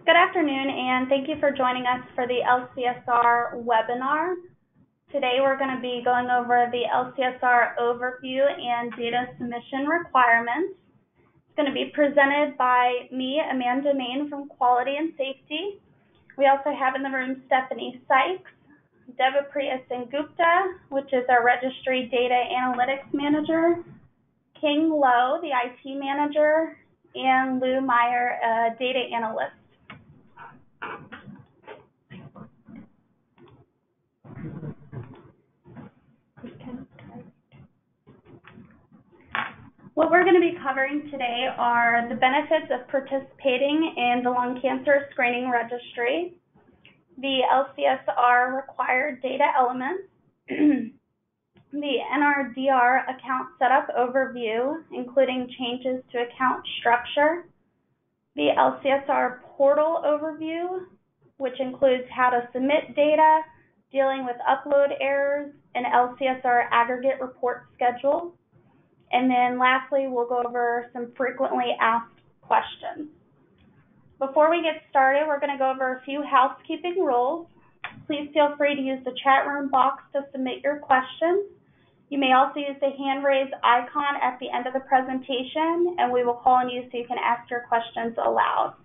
Good afternoon, and thank you for joining us for the LCSR webinar. Today we're going to be going over the LCSR overview and data submission requirements. It's going to be presented by me, Amanda Main from Quality and Safety. We also have in the room Stephanie Sykes, Devapriya Singh Gupta, which is our Registry Data Analytics Manager, King Lowe, the IT Manager, and Lou Meyer, a Data Analyst. What we're going to be covering today are the benefits of participating in the Lung Cancer Screening Registry, the LCSR required data elements, the NRDR account setup overview, including changes to account structure, the LCSR portal overview, which includes how to submit data, dealing with upload errors, and LCSR aggregate report schedule. And then lastly, we'll go over some frequently asked questions. Before we get started, we're going to go over a few housekeeping rules. Please feel free to use the chat room box to submit your questions. You may also use the hand raise icon at the end of the presentation, and we will call on you so you can ask your questions aloud.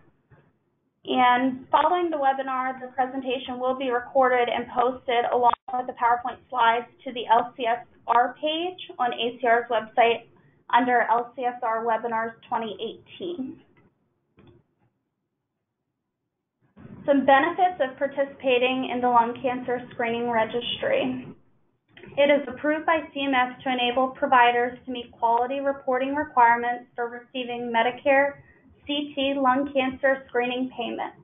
And following the webinar, the presentation will be recorded and posted along with the PowerPoint slides to the LCSR page on ACR's website under LCSR Webinars 2018. Some benefits of participating in the Lung Cancer Screening Registry. It is approved by CMS to enable providers to meet quality reporting requirements for receiving Medicare CT lung cancer screening payment.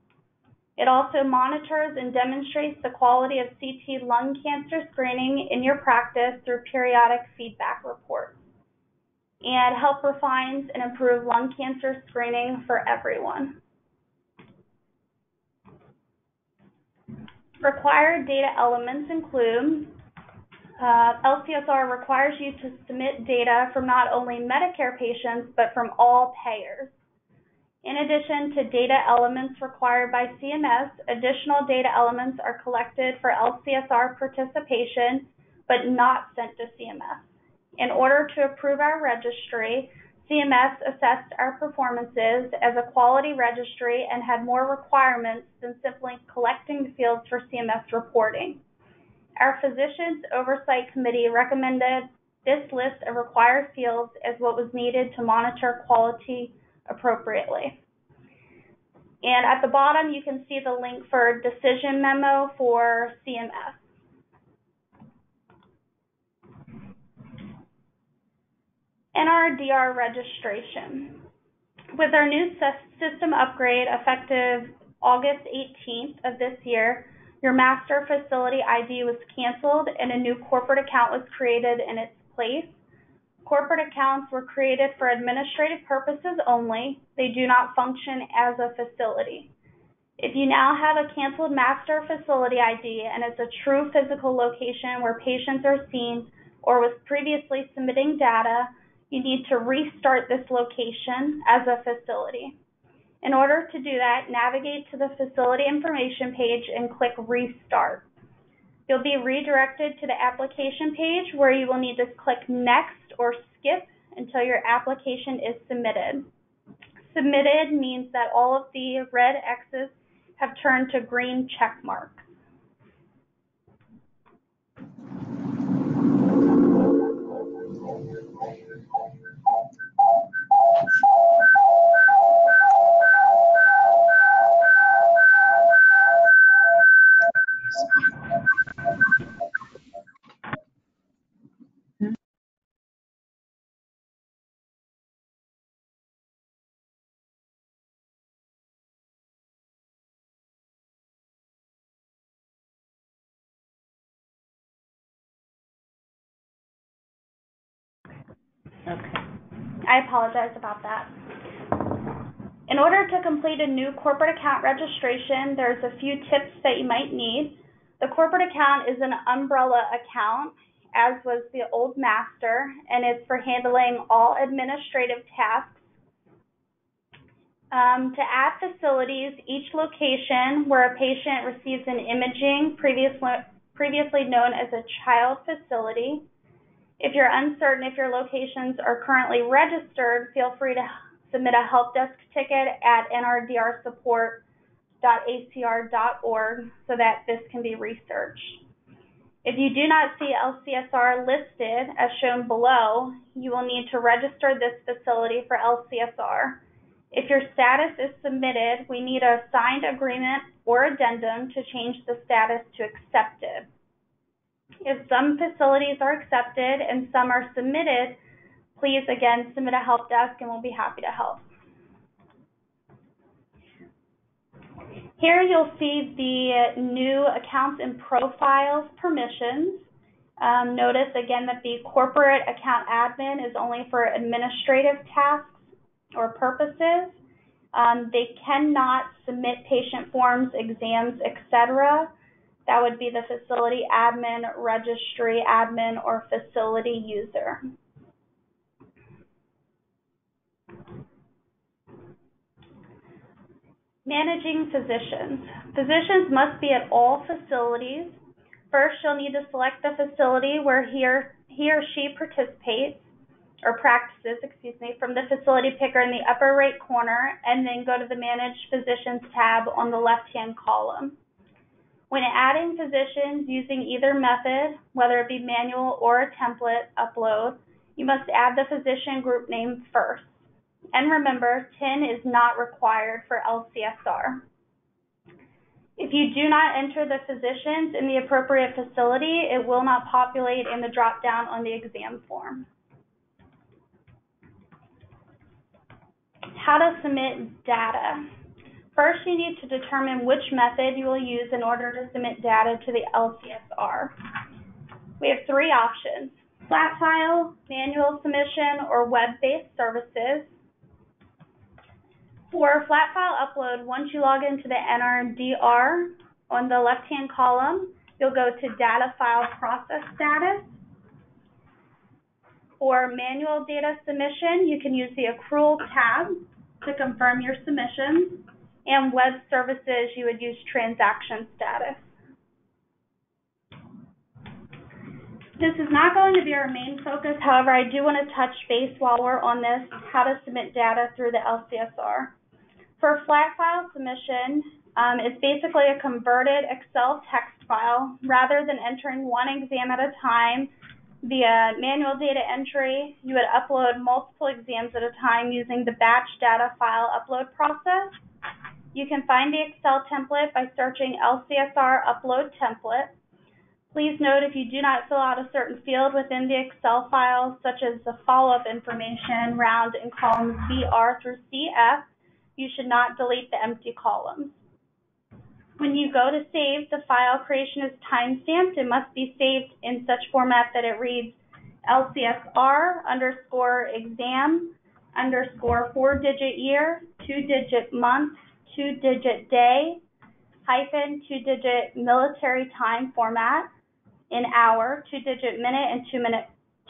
It also monitors and demonstrates the quality of CT lung cancer screening in your practice through periodic feedback reports, and help refines and improve lung cancer screening for everyone. Required data elements include LCSR requires you to submit data from not only Medicare patients, but from all payers. In addition to data elements required by CMS, additional data elements are collected for LCSR participation, but not sent to CMS. In order to approve our registry, CMS assessed our performances as a quality registry and had more requirements than simply collecting the fields for CMS reporting. Our Physicians Oversight Committee recommended this list of required fields as what was needed to monitor quality appropriately. And at the bottom, you can see the link for decision memo for CMS. NRDR Registration. With our new system upgrade effective August 18th of this year, your master facility ID was canceled and a new corporate account was created in its place. Corporate accounts were created for administrative purposes only. They do not function as a facility. If you now have a canceled master facility ID and it's a true physical location where patients are seen or was previously submitting data, you need to restart this location as a facility. In order to do that, navigate to the facility information page and click Restart. You'll be redirected to the application page where you will need to click Next or Skip until your application is submitted. Submitted means that all of the red X's have turned to green check marks. Okay. I apologize about that. In order to complete a new corporate account registration, there's a few tips that you might need. The corporate account is an umbrella account, as was the old master, and it's for handling all administrative tasks. To add facilities, each location where a patient receives an imaging previously known as a child facility. If you're uncertain if your locations are currently registered, feel free to submit a help desk ticket at nrdrsupport.acr.org so that this can be researched. If you do not see LCSR listed as shown below, you will need to register this facility for LCSR. If your status is submitted, we need a signed agreement or addendum to change the status to accepted. If some facilities are accepted and some are submitted, please again submit a help desk and we'll be happy to help. Here you'll see the new accounts and profiles permissions. Notice again that the corporate account admin is only for administrative tasks or purposes. They cannot submit patient forms, exams, etc. That would be the facility admin, registry admin, or facility user. Managing physicians. Physicians must be at all facilities. First, you'll need to select the facility where he or she participates or practices, from the facility picker in the upper right corner, and then go to the Manage Physicians tab on the left-hand column. When adding physicians using either method, whether it be manual or a template upload, you must add the physician group name first. And remember, TIN is not required for LCSR. If you do not enter the physicians in the appropriate facility, it will not populate in the drop-down on the exam form. How to submit data. First, you need to determine which method you will use in order to submit data to the LCSR. We have three options: flat file, manual submission, or web-based services. For flat file upload, once you log into the NRDR, on the left-hand column, you'll go to Data File Process Status. For manual data submission, you can use the Accrual tab to confirm your submissions. And web services, you would use Transaction Status. This is not going to be our main focus. However, I do want to touch base while we're on this, how to submit data through the LCSR. For flat file submission, it's basically a converted Excel text file. Rather than entering one exam at a time via manual data entry, you would upload multiple exams at a time using the batch data file upload process. You can find the Excel template by searching LCSR upload template. Please note if you do not fill out a certain field within the Excel file, such as the follow-up information round in columns BR through CF, you should not delete the empty columns. When you go to save, the file creation is time-stamped. It must be saved in such format that it reads LCSR_exam _ 4-digit year, 2-digit month, 2-digit day, hyphen 2-digit military time format, in hour, 2-digit minute, and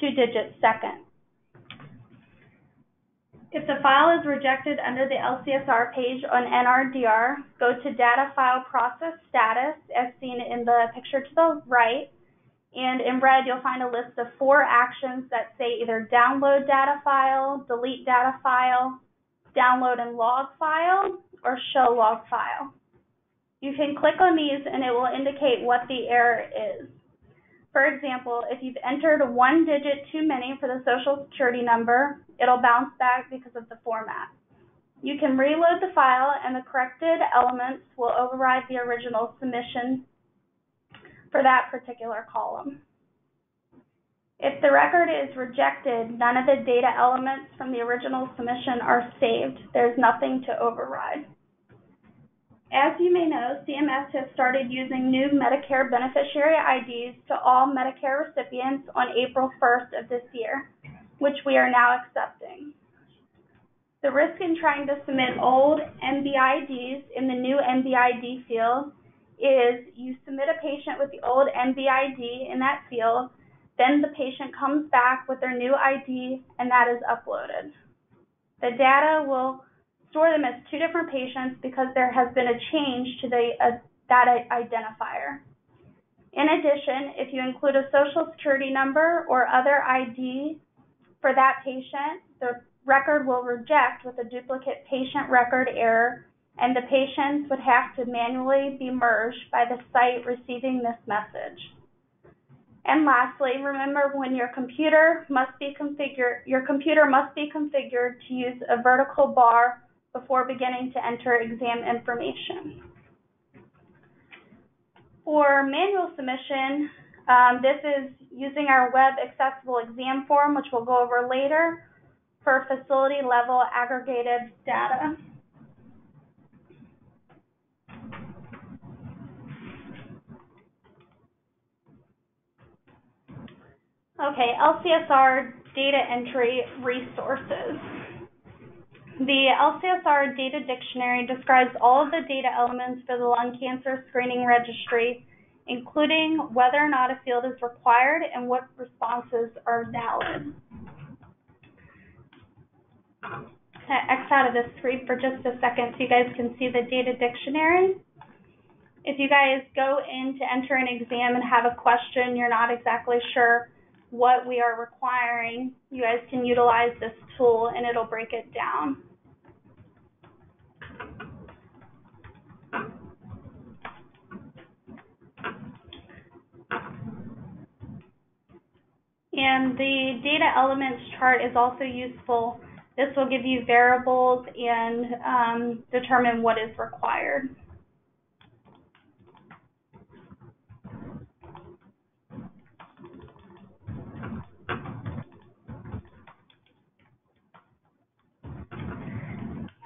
2-digit second. If the file is rejected under the LCSR page on NRDR, go to Data File Process Status, as seen in the picture to the right, and in red you'll find a list of 4 actions that say either download data file, delete data file, download and log file, or show log file. You can click on these and it will indicate what the error is. For example, if you've entered 1 digit too many for the Social Security number, it'll bounce back because of the format. You can reload the file and the corrected elements will override the original submission for that particular column. If the record is rejected, none of the data elements from the original submission are saved. There's nothing to override. As you may know, CMS has started using new Medicare beneficiary IDs to all Medicare recipients on April 1st of this year, which we are now accepting. The risk in trying to submit old MBIDs in the new MBID field is you submit a patient with the old MBID in that field, then the patient comes back with their new ID and that is uploaded. The data will store them as two different patients because there has been a change to the data identifier. In addition, if you include a social security number or other ID for that patient, the record will reject with a duplicate patient record error, and the patients would have to manually be merged by the site receiving this message. And lastly, remember when your computer must be configured to use a vertical bar before beginning to enter exam information. For manual submission, this is using our web accessible exam form, which we'll go over later, for facility level aggregated data. Okay, LCSR data entry resources. The LCSR data dictionary describes all of the data elements for the lung cancer screening registry, including whether or not a field is required and what responses are valid. X out of this screen for just a second so you guys can see the data dictionary. If you guys go in to enter an exam and have a question, you're not exactly sure what we are requiring, you guys can utilize this tool and it'll break it down. And the data elements chart is also useful. This will give you variables and determine what is required.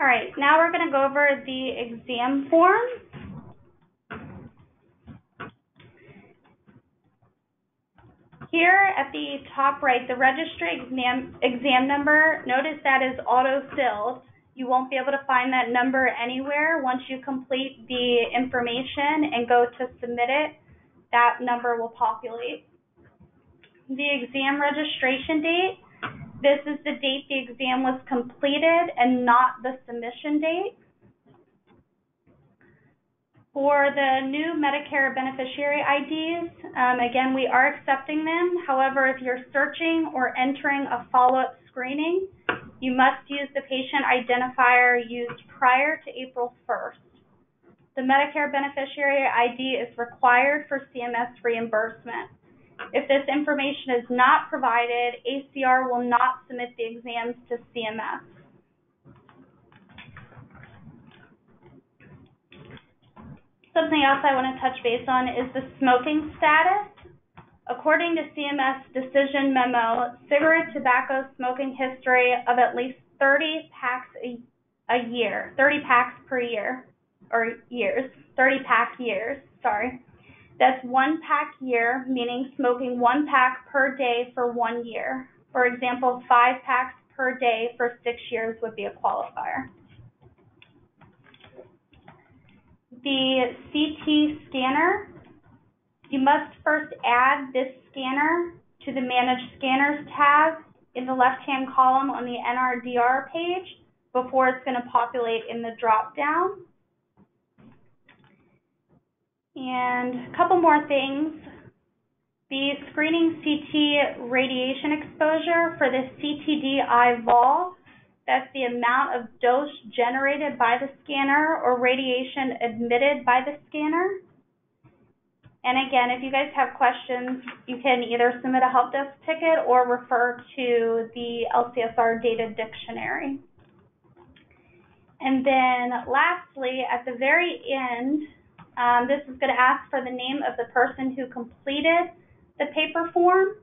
All right, now we're going to go over the exam form. Here at the top right, the registry exam number, notice that is auto-filled. You won't be able to find that number anywhere. Once you complete the information and go to submit it, that number will populate. The exam registration date, this is the date the exam was completed and not the submission date. For the new Medicare beneficiary IDs, again, we are accepting them. However, if you're searching or entering a follow-up screening, you must use the patient identifier used prior to April 1st. The Medicare beneficiary ID is required for CMS reimbursement. If this information is not provided, ACR will not submit the exams to CMS. Something else I want to touch base on is the smoking status. According to CMS decision memo, cigarette tobacco smoking history of at least 30 packs a year, 30 packs per year, or years, 30 pack years, sorry. That's 1 pack year, meaning smoking 1 pack per day for 1 year. For example, 5 packs per day for 6 years would be a qualifier. The CT scanner, you must first add this scanner to the Manage Scanners tab in the left-hand column on the NRDR page before it's going to populate in the drop-down. And a couple more things. The screening CT radiation exposure for the CTD vol, that's the amount of dose generated by the scanner or radiation emitted by the scanner. And again, if you guys have questions, you can either submit a help desk ticket or refer to the LCSR data dictionary. And then lastly, at the very end, this is going to ask for the name of the person who completed the paper form.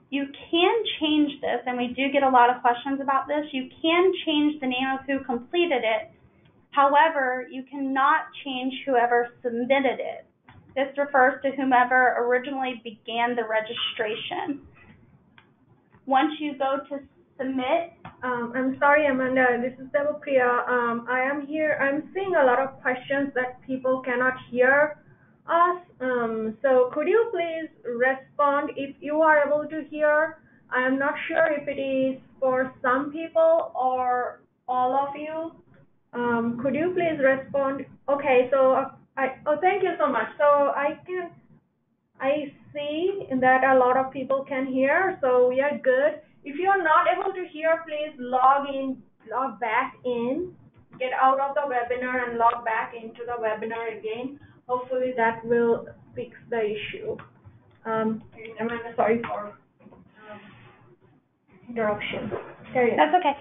You can change this, and we do get a lot of questions about this. You can change the name of who completed it. However, you cannot change whoever submitted it. This refers to whomever originally began the registration. Once you go to submit, I'm sorry, Amanda, this is Devapriya. I am here. I'm seeing a lot of questions that people cannot hear us. So could you please respond if you are able to hear? I am not sure if it is for some people or all of you. Could you please respond? Okay, so thank you so much. So I see that a lot of people can hear, so we are good. If you are not able to hear, please log back in, get out of the webinar and log back into the webinar again. Hopefully that will fix the issue. Amanda, sorry for interruption. That's okay.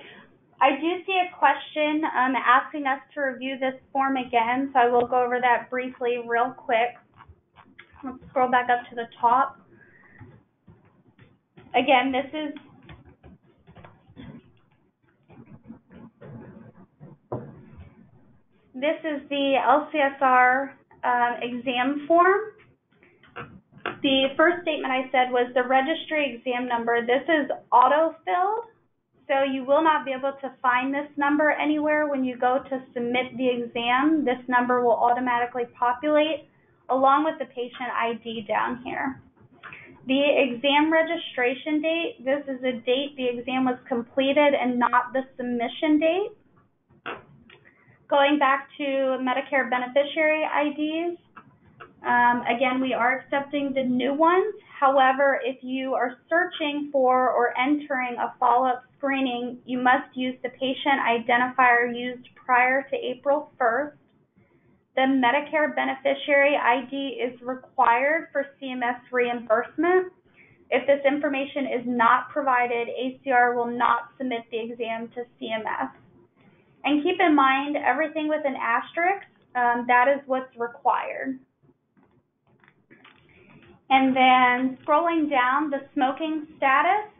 I do see a question asking us to review this form again, so I will go over that briefly real quick. Let's scroll back up to the top. Again, this is the LCSR exam form. The first statement I said was the registry exam number. This is auto-filled, so you will not be able to find this number anywhere when you go to submit the exam. This number will automatically populate along with the patient ID down here. The exam registration date, this is a date the exam was completed and not the submission date. Going back to Medicare beneficiary IDs, again, we are accepting the new ones. However, if you are searching for or entering a follow-up screening, you must use the patient identifier used prior to April 1st. The Medicare beneficiary ID is required for CMS reimbursement. If this information is not provided, ACR will not submit the exam to CMS. And keep in mind, everything with an asterisk, that is what's required. And then scrolling down, the smoking status.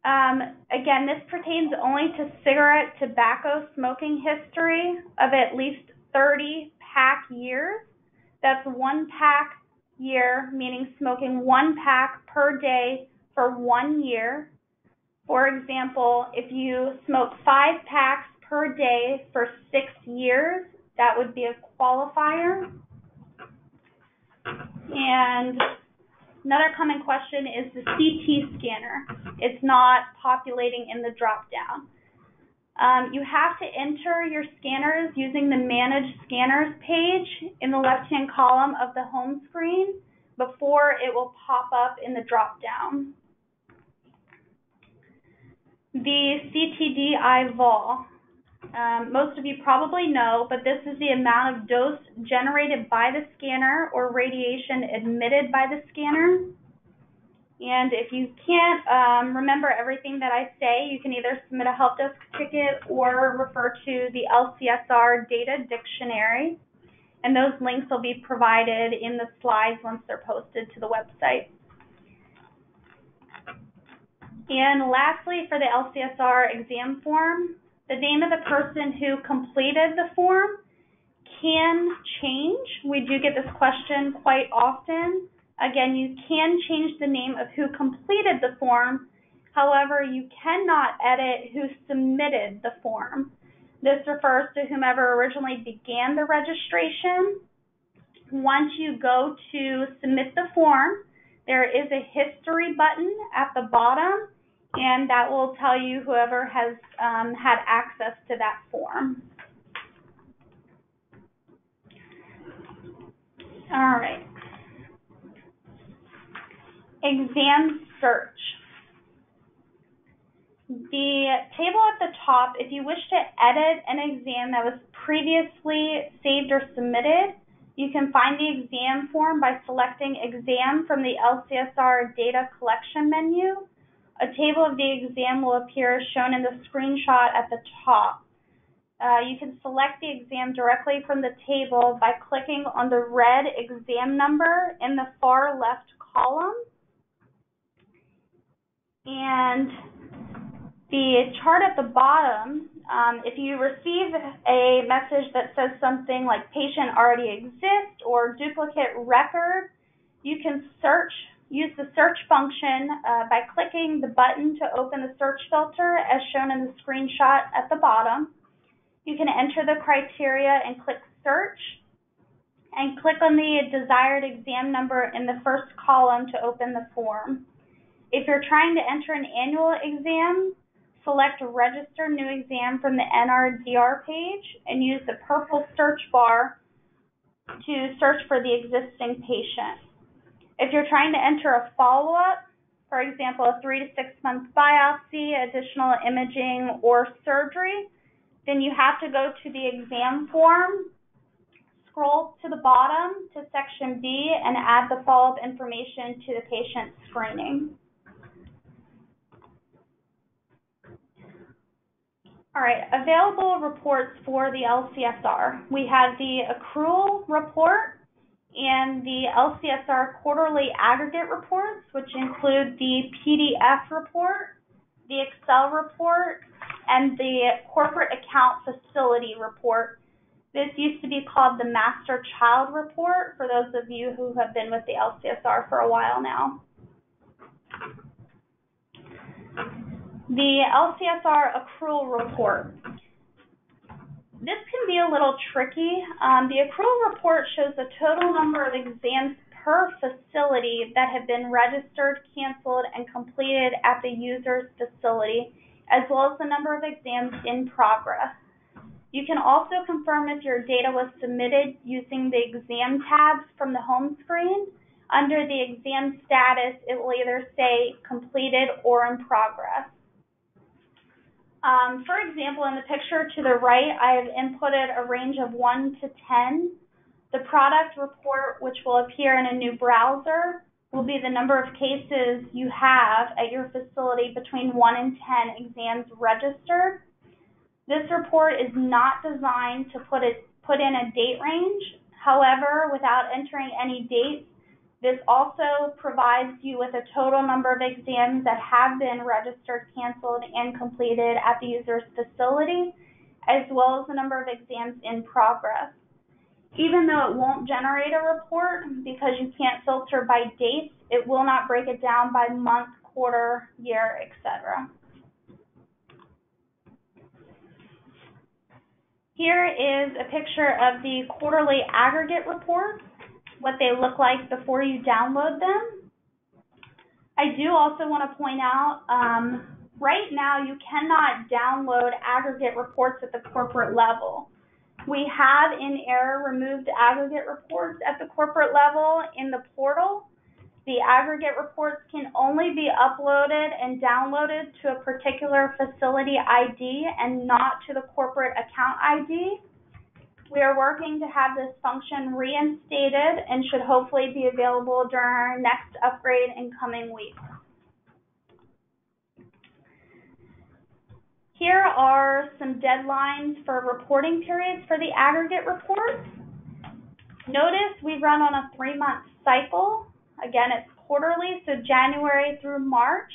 Again, this pertains only to cigarette tobacco smoking history of at least 30 pack years. That's 1 pack year, meaning smoking 1 pack per day for 1 year. For example, if you smoke 5 packs per day for 6 years, that would be a qualifier. And another common question is the CT scanner. It's not populating in the drop-down. You have to enter your scanners using the Manage Scanners page in the left-hand column of the home screen before it will pop up in the drop-down. The CTDI vol. Most of you probably know, but this is the amount of dose generated by the scanner or radiation emitted by the scanner. And if you can't remember everything that I say, you can either submit a help desk ticket or refer to the LCSR data dictionary. And those links will be provided in the slides once they're posted to the website. And lastly, for the LCSR exam form, the name of the person who completed the form can change. We do get this question quite often. Again, you can change the name of who completed the form. However, you cannot edit who submitted the form. This refers to whomever originally began the registration. Once you go to submit the form, there is a history button at the bottom, and that will tell you whoever has had access to that form. All right. Exam search. The table at the top, if you wish to edit an exam that was previously saved or submitted, you can find the exam form by selecting Exam from the LCSR Data Collection menu. A table of the exam will appear as shown in the screenshot at the top. You can select the exam directly from the table by clicking on the red exam number in the far left column. And the chart at the bottom, if you receive a message that says something like patient already exists or duplicate record, you can use the search function by clicking the button to open the search filter as shown in the screenshot at the bottom. You can enter the criteria and click search and click on the desired exam number in the first column to open the form. If you're trying to enter an annual exam, select Register New Exam from the NRDR page and use the purple search bar to search for the existing patient. If you're trying to enter a follow-up, for example, a 3 to 6 month biopsy, additional imaging, or surgery, then you have to go to the exam form, scroll to the bottom to section B, and add the follow-up information to the patient screening. All right, available reports for the LCSR. We have the Accrual report and the LCSR quarterly aggregate reports, which include the PDF report, the Excel report, and the corporate account facility report. This used to be called the Master Child report for those of you who have been with the LCSR for a while now. The LCSR accrual report. This can be a little tricky. The accrual report shows the total number of exams per facility that have been registered, canceled, and completed at the user's facility, as well as the number of exams in progress. You can also confirm if your data was submitted using the exam tabs from the home screen. Under the exam status, it will either say completed or in progress. For example, in the picture to the right, I have inputted a range of 1 to 10. The product report, which will appear in a new browser, will be the number of cases you have at your facility between 1 and 10 exams registered. This report is not designed to put in a date range. However, without entering any dates, this also provides you with a total number of exams that have been registered, canceled, and completed at the user's facility, as well as the number of exams in progress. Even though it won't generate a report because you can't filter by dates, it will not break it down by month, quarter, year, etc. Here is a picture of the quarterly aggregate reports, what they look like before you download them. I do also want to point out, right now you cannot download aggregate reports at the corporate level. We have in error removed aggregate reports at the corporate level in the portal. The aggregate reports can only be uploaded and downloaded to a particular facility ID and not to the corporate account ID. We are working to have this function reinstated and should hopefully be available during our next upgrade in coming weeks. Here are some deadlines for reporting periods for the aggregate reports. Notice we run on a 3-month cycle. Again, it's quarterly, so January through March.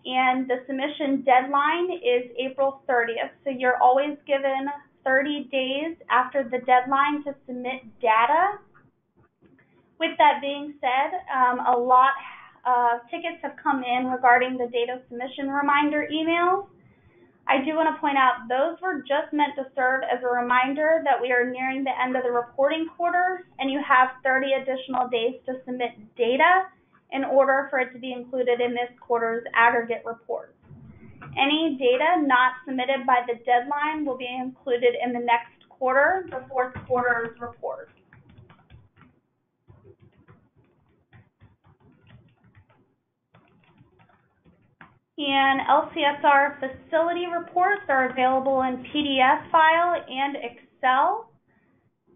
And the submission deadline is April 30th. So you're always given 30 days after the deadline to submit data. With that being said, a lot of tickets have come in regarding the data submission reminder emails. I do want to point out those were just meant to serve as a reminder that we are nearing the end of the reporting quarter and you have 30 additional days to submit data in order for it to be included in this quarter's aggregate report. Any data not submitted by the deadline will be included in the next quarter, the fourth quarter's report. And LCSR facility reports are available in PDF file and Excel.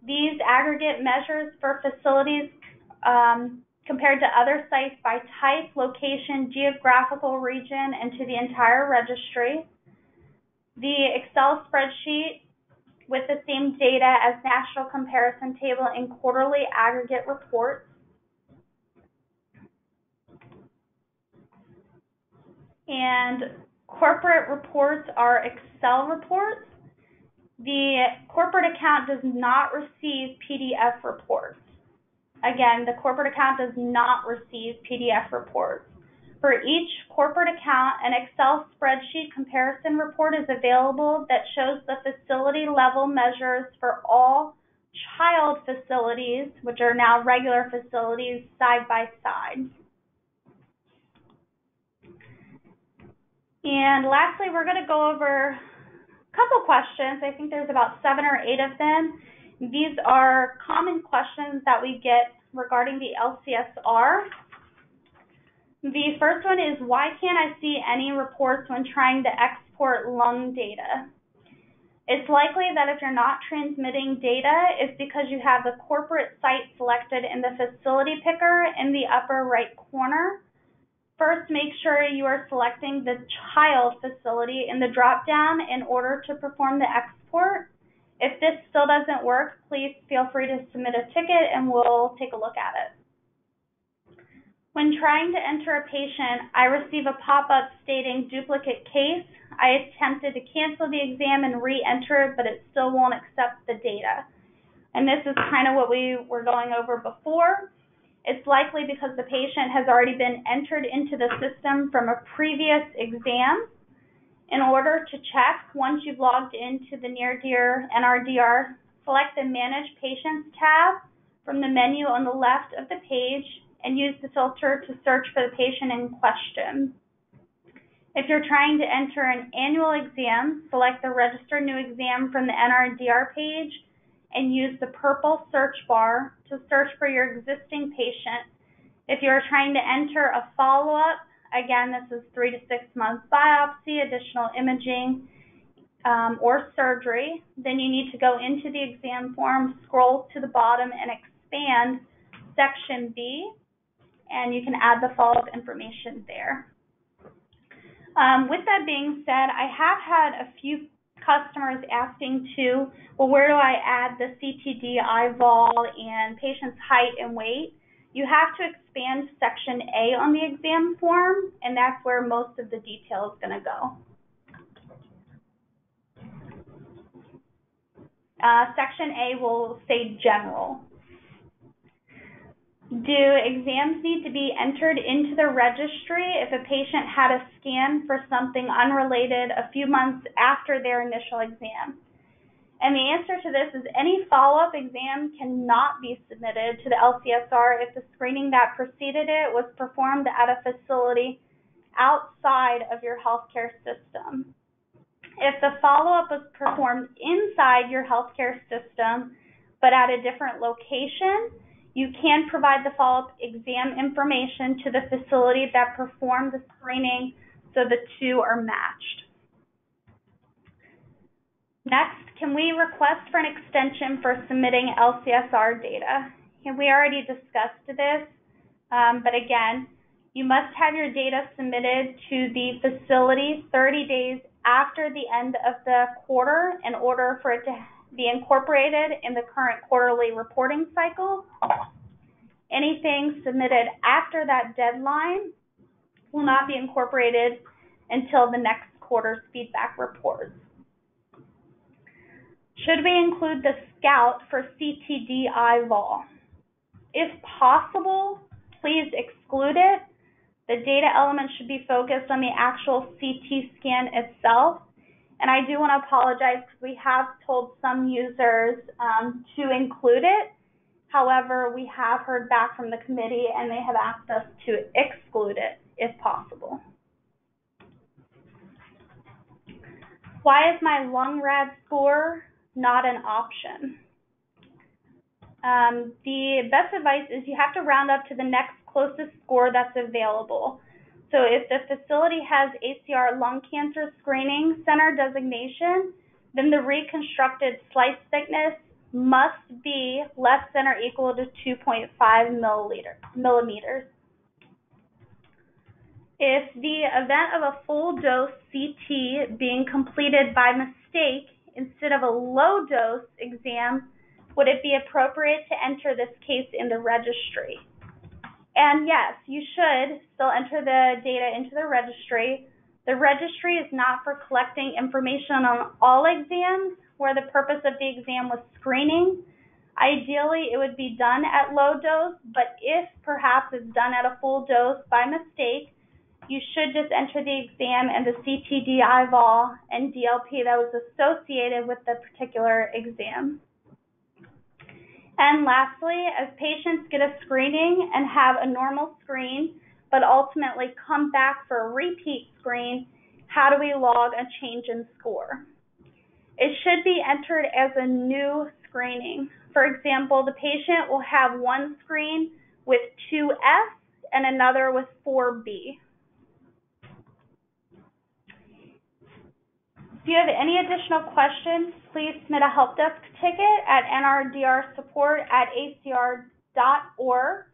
These aggregate measures for facilities compared to other sites by type, location, geographical region, and to the entire registry. The Excel spreadsheet with the same data as national comparison table and quarterly aggregate reports. And corporate reports are Excel reports. The corporate account does not receive PDF reports. Again, the corporate account does not receive PDF reports. For each corporate account, an Excel spreadsheet comparison report is available that shows the facility level measures for all child facilities, which are now regular facilities, side by side. And lastly, we're going to go over a couple questions. I think there's about 7 or 8 of them. These are common questions that we get regarding the LCSR. The first one is, why can't I see any reports when trying to export lung data? It's likely that if you're not transmitting data, it's because you have the corporate site selected in the facility picker in the upper right corner. First, make sure you are selecting the child facility in the drop-down in order to perform the export. If this still doesn't work, please feel free to submit a ticket and we'll take a look at it. When trying to enter a patient, I receive a pop-up stating duplicate case. I attempted to cancel the exam and re-enter it, but it still won't accept the data. And this is kind of what we were going over before. It's likely because the patient has already been entered into the system from a previous exam. In order to check, once you've logged into the NRDR, select the Manage Patients tab from the menu on the left of the page and use the filter to search for the patient in question. If you're trying to enter an annual exam, select the Register New Exam from the NRDR page and use the purple search bar to search for your existing patient. If you're trying to enter a follow-up, again, this is 3 to 6 months biopsy, additional imaging, or surgery, then you need to go into the exam form, scroll to the bottom, and expand Section B, and you can add the follow-up information there. With that being said, I have had a few customers asking too, well, where do I add the CTD, IVOL, and patient's height and weight? You have to expand Section A on the exam form, and that's where most of the detail is going to go. Section A will say general. Do exams need to be entered into the registry if a patient had a scan for something unrelated a few months after their initial exam? And the answer to this is any follow-up exam cannot be submitted to the LCSR if the screening that preceded it was performed at a facility outside of your healthcare system. If the follow-up was performed inside your healthcare system, but at a different location, you can provide the follow-up exam information to the facility that performed the screening so the two are matched. Next, can we request for an extension for submitting LCSR data? And we already discussed this, but again, you must have your data submitted to the facility 30 days after the end of the quarter in order for it to be incorporated in the current quarterly reporting cycle. Anything submitted after that deadline will not be incorporated until the next quarter's feedback reports. Should we include the SCOUT for CTD IVOL? If possible, please exclude it. The data element should be focused on the actual CT scan itself. And I do want to apologize because we have told some users to include it. However, we have heard back from the committee and they have asked us to exclude it if possible. Why is my lung-rad score not an option? The best advice is you have to round up to the next closest score that's available. So if the facility has ACR lung cancer screening center designation, then the reconstructed slice thickness must be less than or equal to 2.5 millimeters. If the event of a full dose CT being completed by mistake instead of a low dose exam, would it be appropriate to enter this case in the registry? And yes, you should still enter the data into the registry. The registry is not for collecting information on all exams where the purpose of the exam was screening. Ideally, it would be done at low dose, but if perhaps it's done at a full dose by mistake, you should just enter the exam and the CTD, IVOL, and DLP that was associated with the particular exam. And lastly, as patients get a screening and have a normal screen, but ultimately come back for a repeat screen, How do we log a change in score? It should be entered as a new screening. For example, the patient will have one screen with 2F and another with 4B. If you have any additional questions, please submit a help desk ticket at nrdrsupport@acr.org.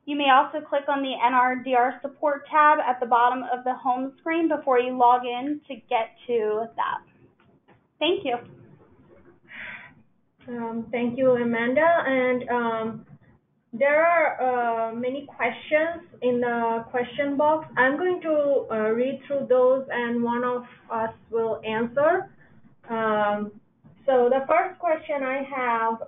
You may also click on the NRDR support tab at the bottom of the home screen before you log in to get to that. Thank you. Thank you, Amanda. And there are many questions in the question box. I'm going to read through those, and one of us will answer. So the first question I have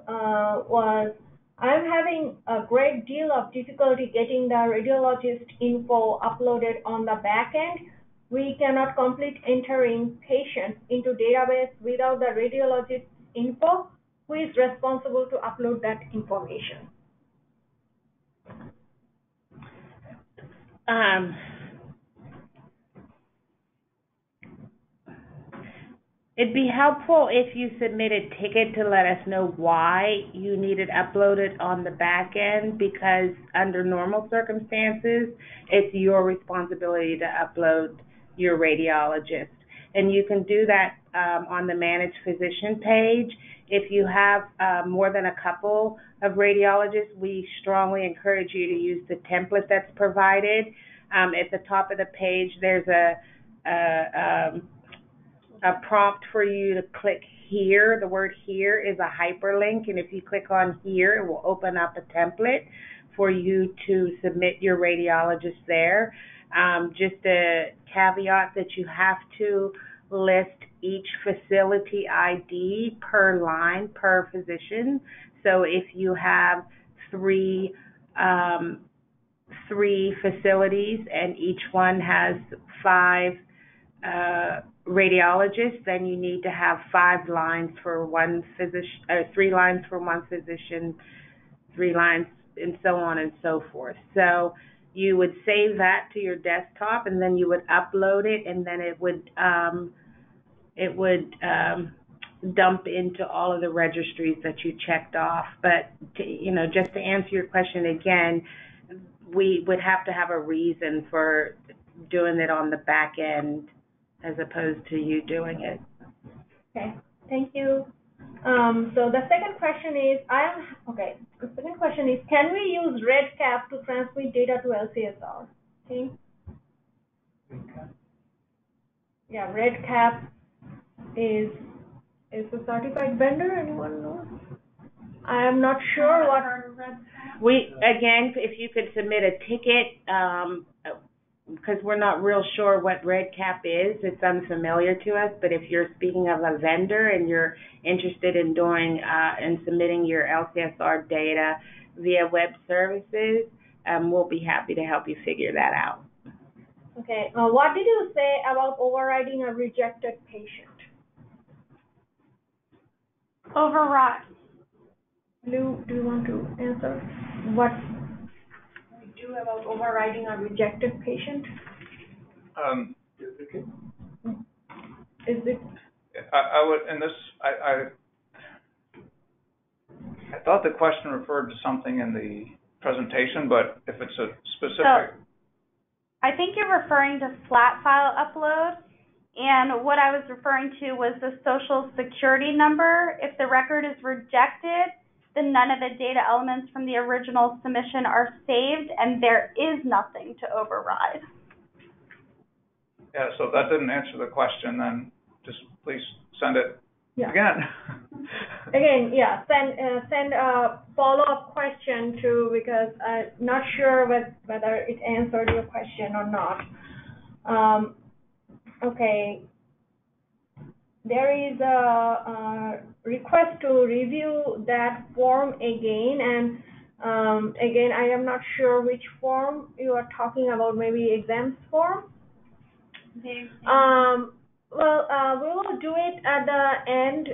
was, I'm having a great deal of difficulty getting the radiologist info uploaded on the back end. We cannot complete entering patients into database without the radiologist info. Who is responsible to upload that information? It'd be helpful if you submit a ticket to let us know why you need it uploaded on the back end, because under normal circumstances, it's your responsibility to upload your radiologist. And you can do that on the Managed Physician page. If you have more than a couple of radiologists, we strongly encourage you to use the template that's provided. At the top of the page, there's a prompt for you to click here. The word here is a hyperlink, and if you click on here, it will open up a template for you to submit your radiologist there. Just a caveat that you have to list each facility ID per line per physician. So if you have three facilities and each one has 5 radiologists, then you need to have 5 lines for one physician, or 3 lines for one physician, 3 lines, and so on and so forth. So you would save that to your desktop, and then you would upload it, and then it would dump into all of the registries that you checked off. But just to answer your question again, we would have to have a reason for doing it on the back end as opposed to you doing it. Okay, thank you. So the second question is, can we use REDCap to transmit data to LCSR? Okay. Yeah, REDCap is a certified vendor. Anyone know? I am not sure what. If you could submit a ticket, because we're not real sure what REDCap is, it's unfamiliar to us. But if you're speaking of a vendor and you're interested in doing and submitting your LCSR data via web services, we'll be happy to help you figure that out. Okay. What did you say about overriding a rejected patient? Override. Lou, do you want to answer? What we do about overriding a rejected patient? Is it? I would, and this, I thought the question referred to something in the presentation, but if it's a specific. So, I think you're referring to flat file upload, and what I was referring to was the social security number. If the record is rejected, then none of the data elements from the original submission are saved, and there is nothing to override. Yeah, so that didn't answer the question. Then just please send it again. Again, yeah, send a follow-up question too, because I'm not sure whether it answered your question or not. Okay. There is a request to review that form again, and again, I am not sure which form you are talking about. Maybe exams form. We will do it at the end.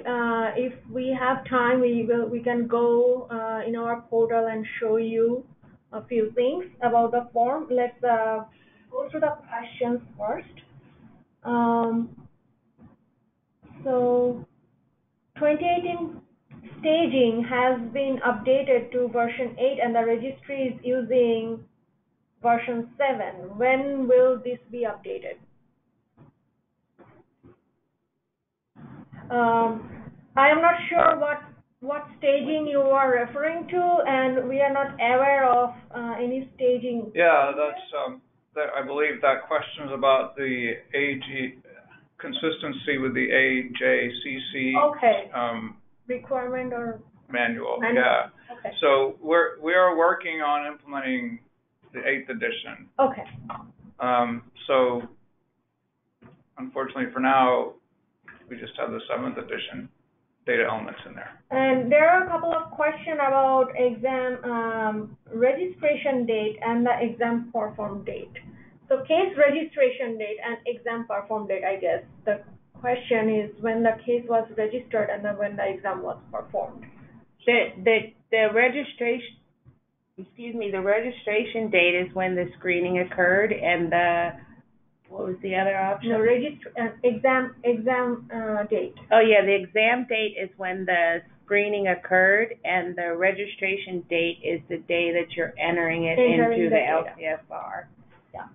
If we have time, we can go in our portal and show you a few things about the form. Let's go through the questions first. So 2018 staging has been updated to version 8 and the registry is using version 7. When will this be updated? I am not sure what staging you are referring to, and we are not aware of any staging. Yeah, that's, I believe that question is about the AG, consistency with the AJCC. Okay. Requirement or manual. Manual. Yeah. Okay. So we are working on implementing the 8th edition. Okay. So unfortunately for now, we just have the 7th edition data elements in there. And there are a couple of questions about exam registration date and the exam perform date. So case registration date and exam perform date, I guess. The question is when the case was registered and then when the exam was performed. The registration, the registration date is when the screening occurred, and what was the other option? The exam date. Oh yeah, the exam date is when the screening occurred, and the registration date is the day that you're entering it into the LCSR. Yeah.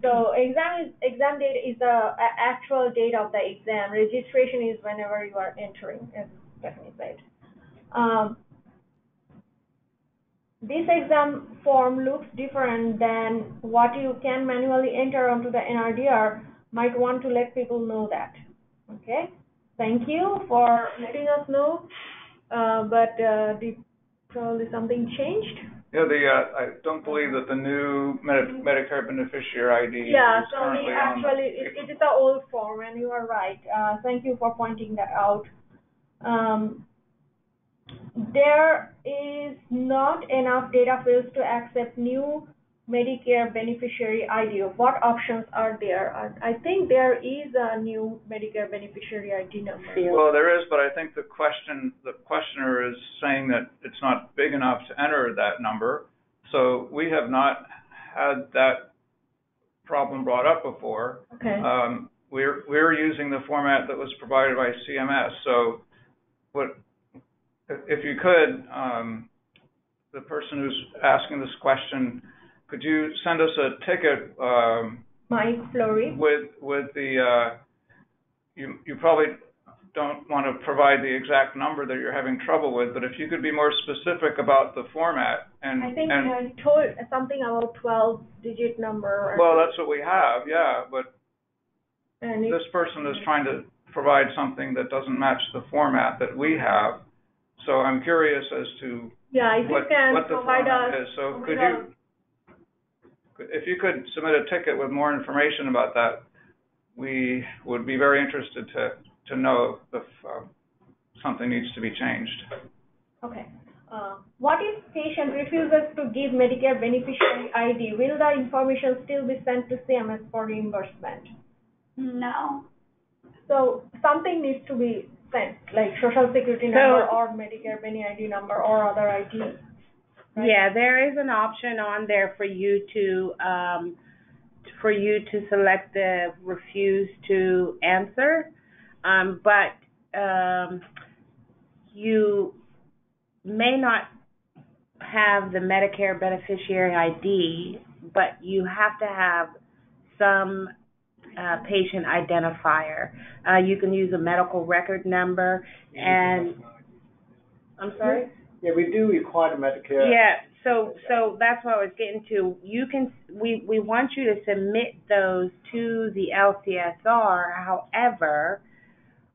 So exam date is the actual date of the exam. Registration is whenever you are entering, as Stephanie said. This exam form looks different than what you can manually enter onto the NRDR. Might want to let people know that. Okay? Thank you for letting us know. But probably something changed. Yeah, I don't believe that the new Medicare beneficiary ID is currently actually, it is the old form, and you are right. Thank you for pointing that out. There is not enough data fields to accept new Medicare beneficiary ID. What options are there? I think there is a new Medicare beneficiary ID number. Well, there is, but I think the questioner is saying that it's not big enough to enter that number. So we have not had that problem brought up before. Okay. We're using the format that was provided by CMS. So if you could, the person who's asking this question, could you send us a ticket? Mike Flory. With the, you probably don't want to provide the exact number that you're having trouble with, but if you could be more specific about the format and. I think I told something about 12-digit number. Well, that's what we have, yeah, but this person is trying to provide something that doesn't match the format that we have. So I'm curious as to what the format is. So if you could submit a ticket with more information about that, we would be very interested to know if something needs to be changed. Okay. What if patient refuses to give Medicare beneficiary ID? Will the information still be sent to CMS for reimbursement? No. So something needs to be sent, like Social Security number or Medicare Beni ID number or other ID. Right? Yeah, there is an option on there for you to select the refuse to answer, but you may not have the Medicare beneficiary ID, but you have to have some patient identifier. You can use a medical record number, and I'm sorry? Yeah, we do require the Medicare. Yeah, so that's what I was getting to. We want you to submit those to the LCSR. However,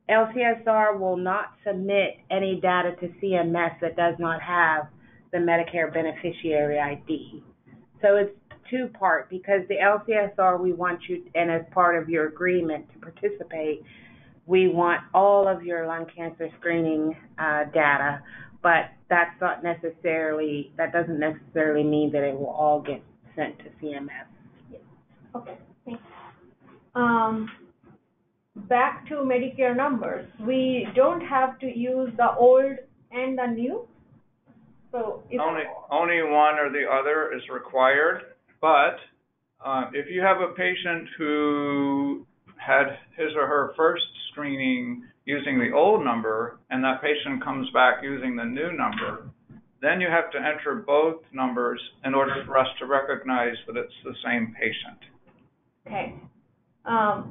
LCSR will not submit any data to CMS that does not have the Medicare beneficiary ID. So it's two-part, because the LCSR, we want you, and as part of your agreement to participate, we want all of your lung cancer screening data, but that doesn't necessarily mean that it will all get sent to CMS. Yes. Okay, thanks. Back to Medicare numbers. We don't have to use the old and the new. So only one or the other is required. But if you have a patient who had his or her first screening using the old number and that patient comes back using the new number, then you have to enter both numbers in order for us to recognize that it's the same patient. Okay.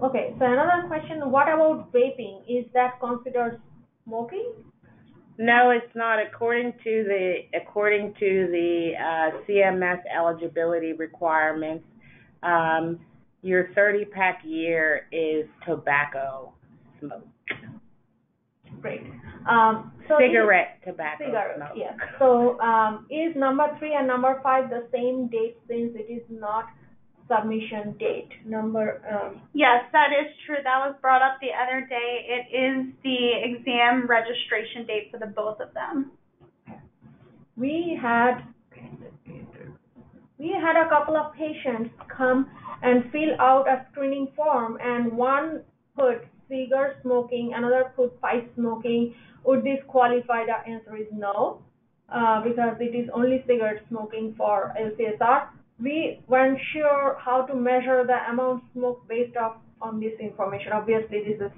Okay, so another question, what about vaping? Is that considered smoking? No, it's not. According to the CMS eligibility requirements, your 30-pack year is tobacco smoke. Great. Cigarette tobacco smoke. Yes. So is number 3 and number 5 the same date since it is not submission date? Yes, that is true. That was brought up the other day. It is the exam registration date for the both of them. We had a couple of patients come and fill out a screening form, and one put cigar smoking, another put pipe smoking. Would this qualify? The answer is no, because it is only cigarette smoking for LCSR. We weren't sure how to measure the amount smoked based on this information. Obviously, this is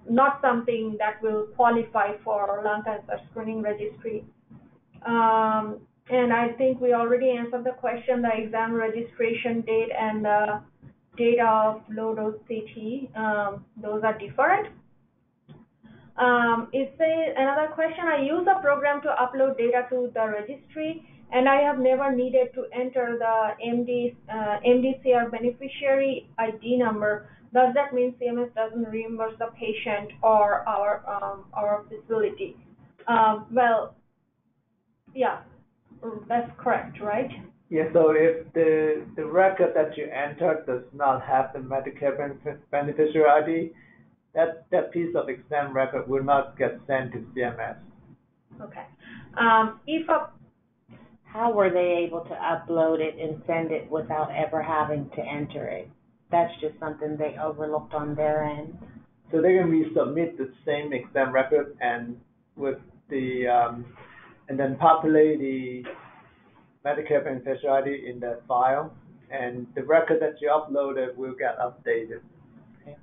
not something that will qualify for lung cancer screening registry. And I think we already answered the question, the exam registration date and the date of low-dose CT, those are different. Another question, I use a program to upload data to the registry, and I have never needed to enter the NRDR beneficiary ID number. Does that mean CMS doesn't reimburse the patient or our facility? Well, yeah, that's correct, right? Yeah, so if the record that you entered does not have the Medicare beneficiary ID, that piece of exam record will not get sent to CMS. Okay. How were they able to upload it and send it without ever having to enter it? That's just something they overlooked on their end. So they can resubmit the same exam record and with the and then populate the Medicare beneficiary ID in the file, and the record that you uploaded will get updated. Okay.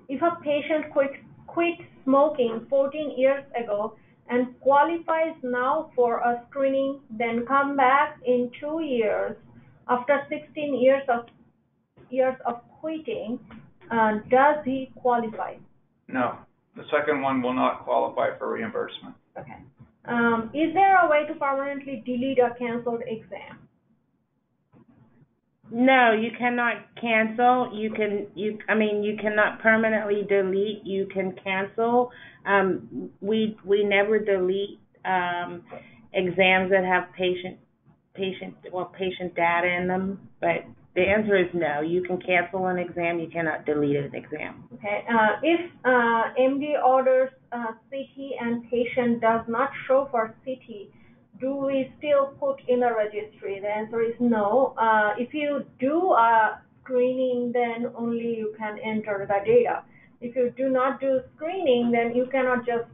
If a patient quit smoking 14 years ago and qualifies now for a screening, then come back in 2 years after 16 years of quitting, does he qualify? No, the second one will not qualify for reimbursement. Okay. Is there a way to permanently delete a canceled exam? No, you cannot cancel. You cannot permanently delete. You can cancel. We never delete exams that have patient data in them, but the answer is no. You can cancel an exam. You cannot delete an exam. Okay. If MD orders CT and patient does not show for CT, do we still put in a registry? The answer is no. If you do a screening, then only you can enter the data. If you do not do screening, then you cannot just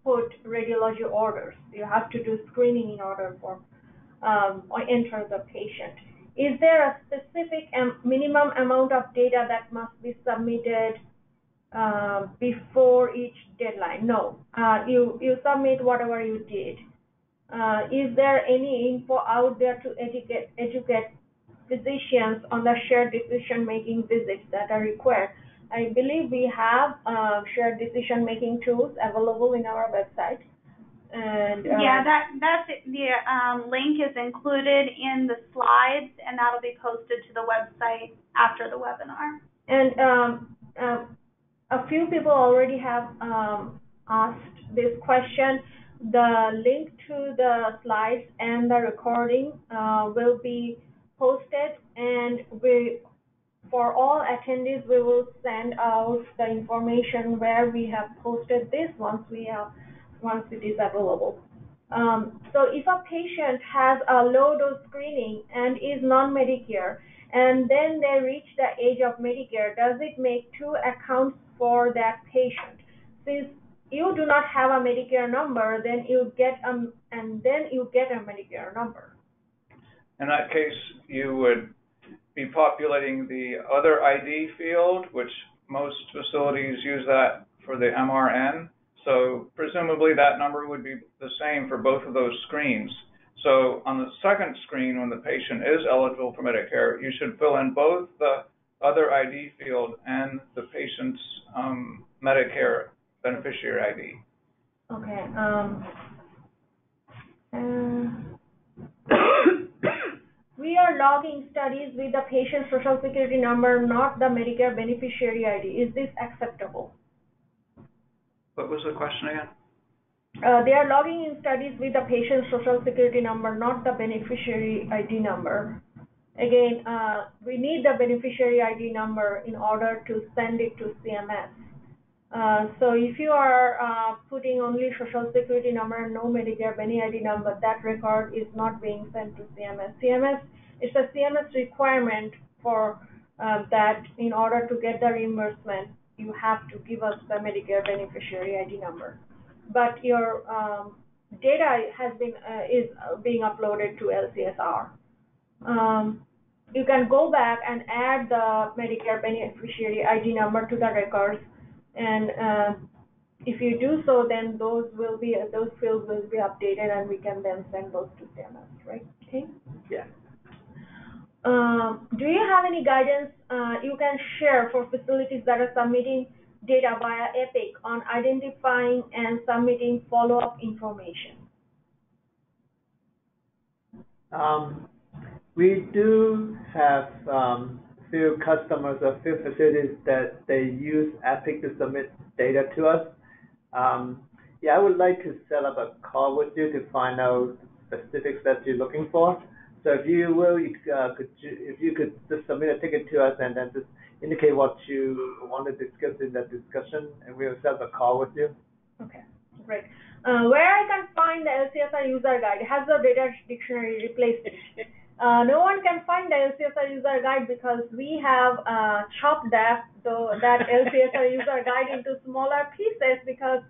put radiology orders. You have to do screening in order for or enter the patient. Is there a specific minimum amount of data that must be submitted before each deadline? No. You submit whatever you did. Is there any info out there to educate physicians on the shared decision-making visits that are required? I believe we have shared decision-making tools available in our website. And yeah, that's the link is included in the slides, and that'll be posted to the website after the webinar. And a few people already have asked this question. The link to the slides and the recording will be posted, and for all attendees, we will send out the information where we have posted this once it is available. So if a patient has a low-dose screening and is non-Medicare, and then they reach the age of Medicare, does it make two accounts for that patient? Since you do not have a Medicare number, then you get a Medicare number. In that case, you would be populating the other ID field, which most facilities use that for the MRN. So presumably that number would be the same for both of those screens. So on the second screen, when the patient is eligible for Medicare, you should fill in both the other ID field and the patient's Medicare beneficiary ID. Okay. We are logging studies with the patient's social security number, not the Medicare beneficiary ID. Is this acceptable? What was the question again? They are logging in studies with the patient's social security number, not the beneficiary ID number. Again, we need the beneficiary ID number in order to send it to CMS. So if you are putting only social security number and no Medicare Bene ID number, that record is not being sent to CMS. It's a CMS requirement for that in order to get the reimbursement, you have to give us the Medicare beneficiary ID number. But your data is being uploaded to LCSR. You can go back and add the Medicare beneficiary ID number to the records, and if you do so, then those fields will be updated, and we can then send those to CMS, right? Okay. Yeah. Do you have any guidance you can share for facilities that are submitting data via Epic on identifying and submitting follow-up information? We do have few customers or few facilities that they use Epic to submit data to us. Yeah, I would like to set up a call with you to find out specifics that you're looking for. So if you will, if you could just submit a ticket to us and then just indicate what you want to discuss in that discussion, and we'll set up a call with you. Okay, great. Where I can find the LCSR user guide? Has the data dictionary replaced it? No one can find the LCSR user guide because we have chopped that LCSR user guide into smaller pieces because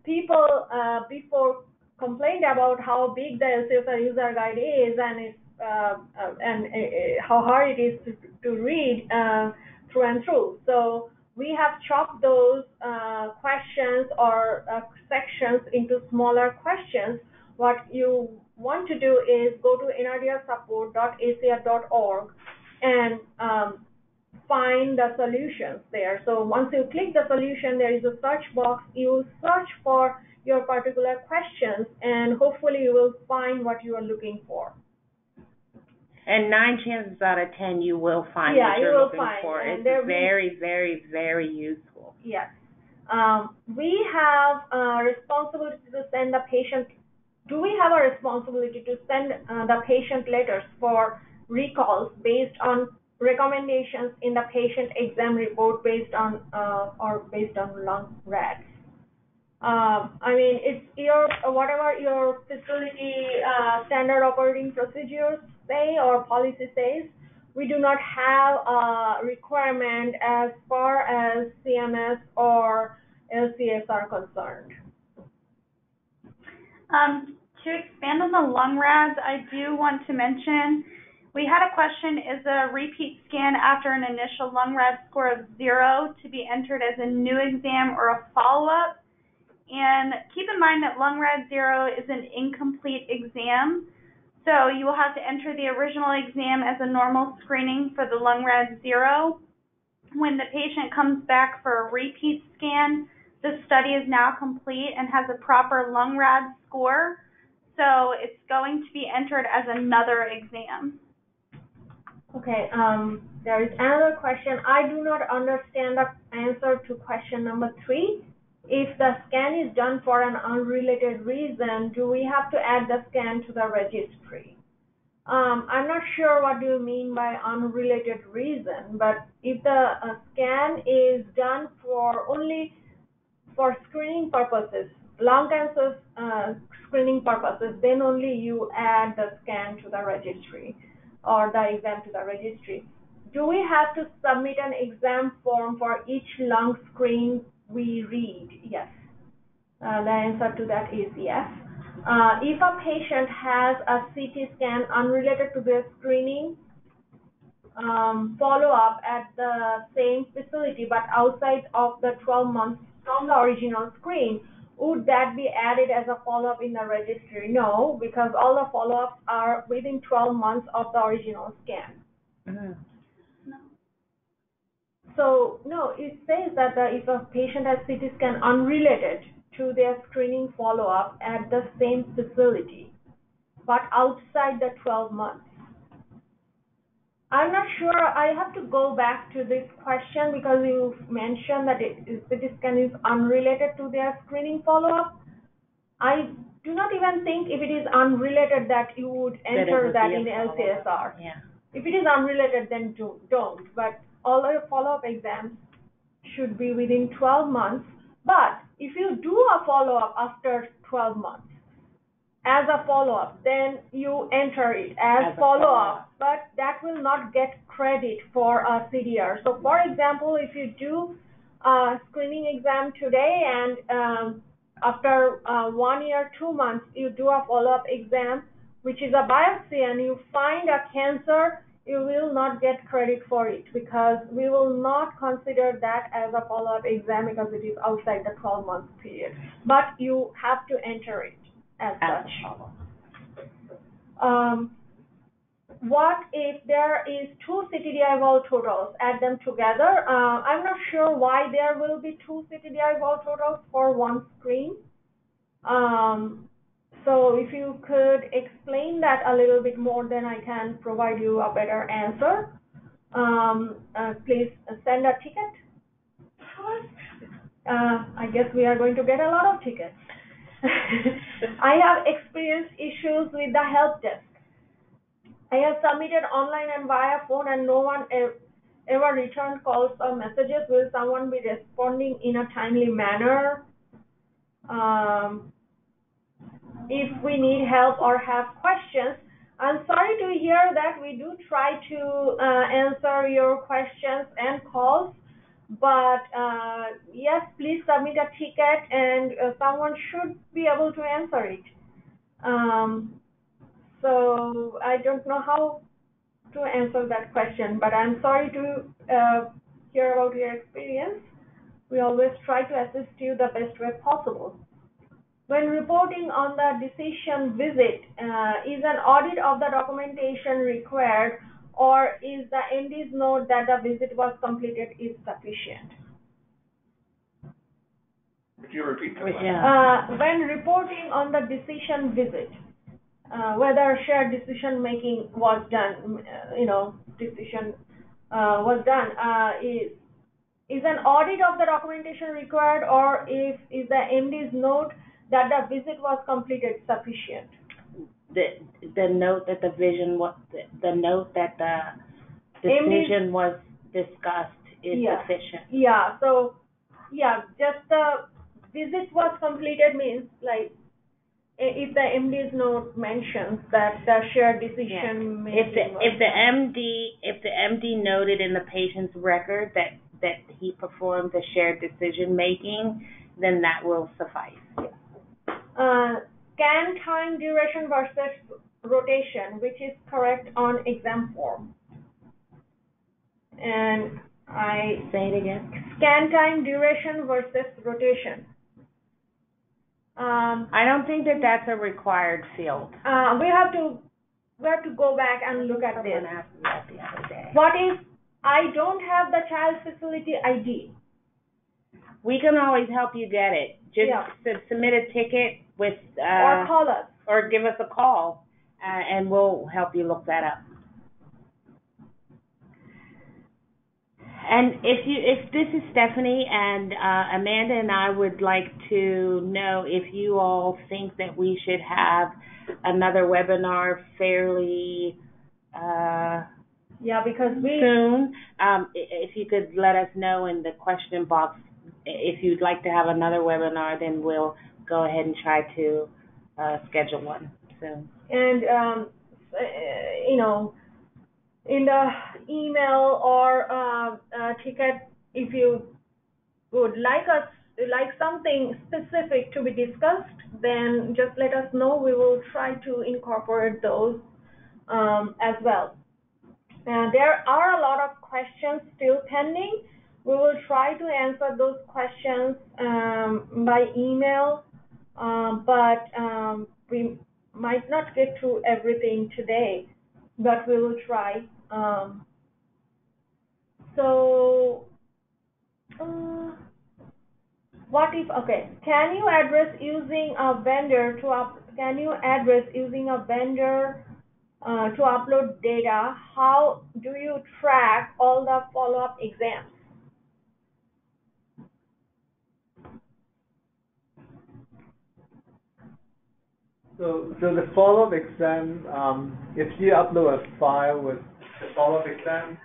people before complained about how big the LCSR user guide is and how hard it is to read through and through. So we have chopped those questions or sections into smaller questions. What you want to do is go to nrdrsupport.acr.org and find the solutions there. So once you click the solution, there is a search box. You search for your particular questions, and hopefully you will find what you are looking for. And 9 chances out of 10, you will find what you're looking for. It's very, very, very useful. Yes. We have a responsibility to send the patient. Do we have a responsibility to send the patient letters for recalls based on recommendations in the patient exam report based on lung rads? I mean, it's whatever your facility standard operating procedures say or policy says. We do not have a requirement as far as CMS or LCS are concerned. To expand on the lung rads, I do want to mention we had a question: is a repeat scan after an initial lung rad score of 0 to be entered as a new exam or a follow-up? And keep in mind that lung rad 0 is an incomplete exam, so you will have to enter the original exam as a normal screening for the lung rad 0. When the patient comes back for a repeat scan, the study is now complete and has a proper lung rad score, so it's going to be entered as another exam. Okay, there is another question. I do not understand the answer to question number 3. If the scan is done for an unrelated reason, do we have to add the scan to the registry? I'm not sure what do you mean by unrelated reason, but if the scan is done only for screening purposes, lung cancer screening purposes, then only you add the scan to the registry or the exam to the registry. Do we have to submit an exam form for each lung screen we read? Yes. The answer to that is yes. If a patient has a CT scan unrelated to their screening, follow-up at the same facility but outside of the 12 months from the original screen, would that be added as a follow-up in the registry? No, because all the follow-ups are within 12 months of the original scan. Mm-hmm. No. So, no, it says that if a patient has CT scan unrelated to their screening follow-up at the same facility, but outside the 12 months. I'm not sure. I have to go back to this question because you mentioned that CT scan is unrelated to their screening follow-up. I do not even think if it is unrelated that you would enter that in LCSR. Yeah. If it is unrelated, then don't. But all your follow-up exams should be within 12 months. But if you do a follow-up after 12 months as a follow-up, then you enter it as follow-up, but that will not get credit for a CDR. So, for example, if you do a screening exam today and after 1 year, 2 months, you do a follow-up exam, which is a biopsy, and you find a cancer, you will not get credit for it because we will not consider that as a follow-up exam because it is outside the 12-month period. But you have to enter it as such. What if there is 2 CTDI wall totals? Add them together. I'm not sure why there will be 2 CTDI wall totals for one screen. So if you could explain that a little bit more, then I can provide you a better answer. Please send a ticket to us. I guess we are going to get a lot of tickets. I have experienced issues with the help desk. I have submitted online and via phone and no one ever returned calls or messages. Will someone be responding in a timely manner? If we need help or have questions, I'm sorry to hear that. We do try to answer your questions and calls, but yes, please submit a ticket and someone should be able to answer it. So I don't know how to answer that question, but I'm sorry to hear about your experience. We always try to assist you the best way possible. When reporting on the decision visit, is an audit of the documentation required, or is the MD's note that the visit was completed is sufficient? Could you repeat the question? When reporting on the decision visit, whether shared decision making was done, decision was done, is an audit of the documentation required, or is the MD's note that the visit was completed sufficient? The note that the note that the decision was discussed is sufficient. Yeah. So just the visit was completed means like if the MD's note mentions that the shared decision making. If the MD noted in the patient's record that he performed the shared decision making, then that will suffice. Scan time duration versus rotation, which is correct on exam form. And say it again. Scan time duration versus rotation. I don't think that that's a required field. We have to go back and look at this. Someone asked me that the other day. What if I don't have the child facility ID? We can always help you get it. Just submit a ticket with or call us or give us a call, and we'll help you look that up. And if this is Stephanie, and Amanda and I would like to know if you all think that we should have another webinar fairly because soon. If you could let us know in the question box if you'd like to have another webinar, then we'll go ahead and try to schedule one soon. And in the email or ticket, if you would like something specific to be discussed, then just let us know. We will try to incorporate those as well. There are a lot of questions still pending. We will try to answer those questions by email, but we might not get through everything today, but we will try. What if, okay, can you address using a vendor to upload data? How do you track all the follow-up exams? So the follow-up exam, if you upload a file with the follow-up exam,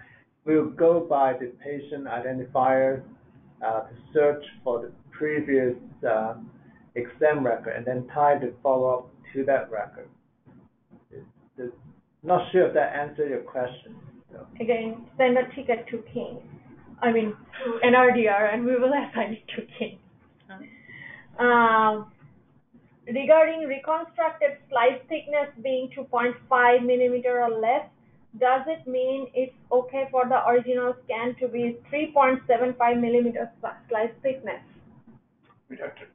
we'll go by the patient identifier to search for the previous exam record and then tie the follow-up to that record. Not sure if that answers your question. So. Again, send a ticket to King. I mean, to NRDR, and we will assign it to King. Regarding reconstructed slice thickness being 2.5 millimeter or less, does it mean it's okay for the original scan to be 3.75 millimeter slice thickness? We'd have to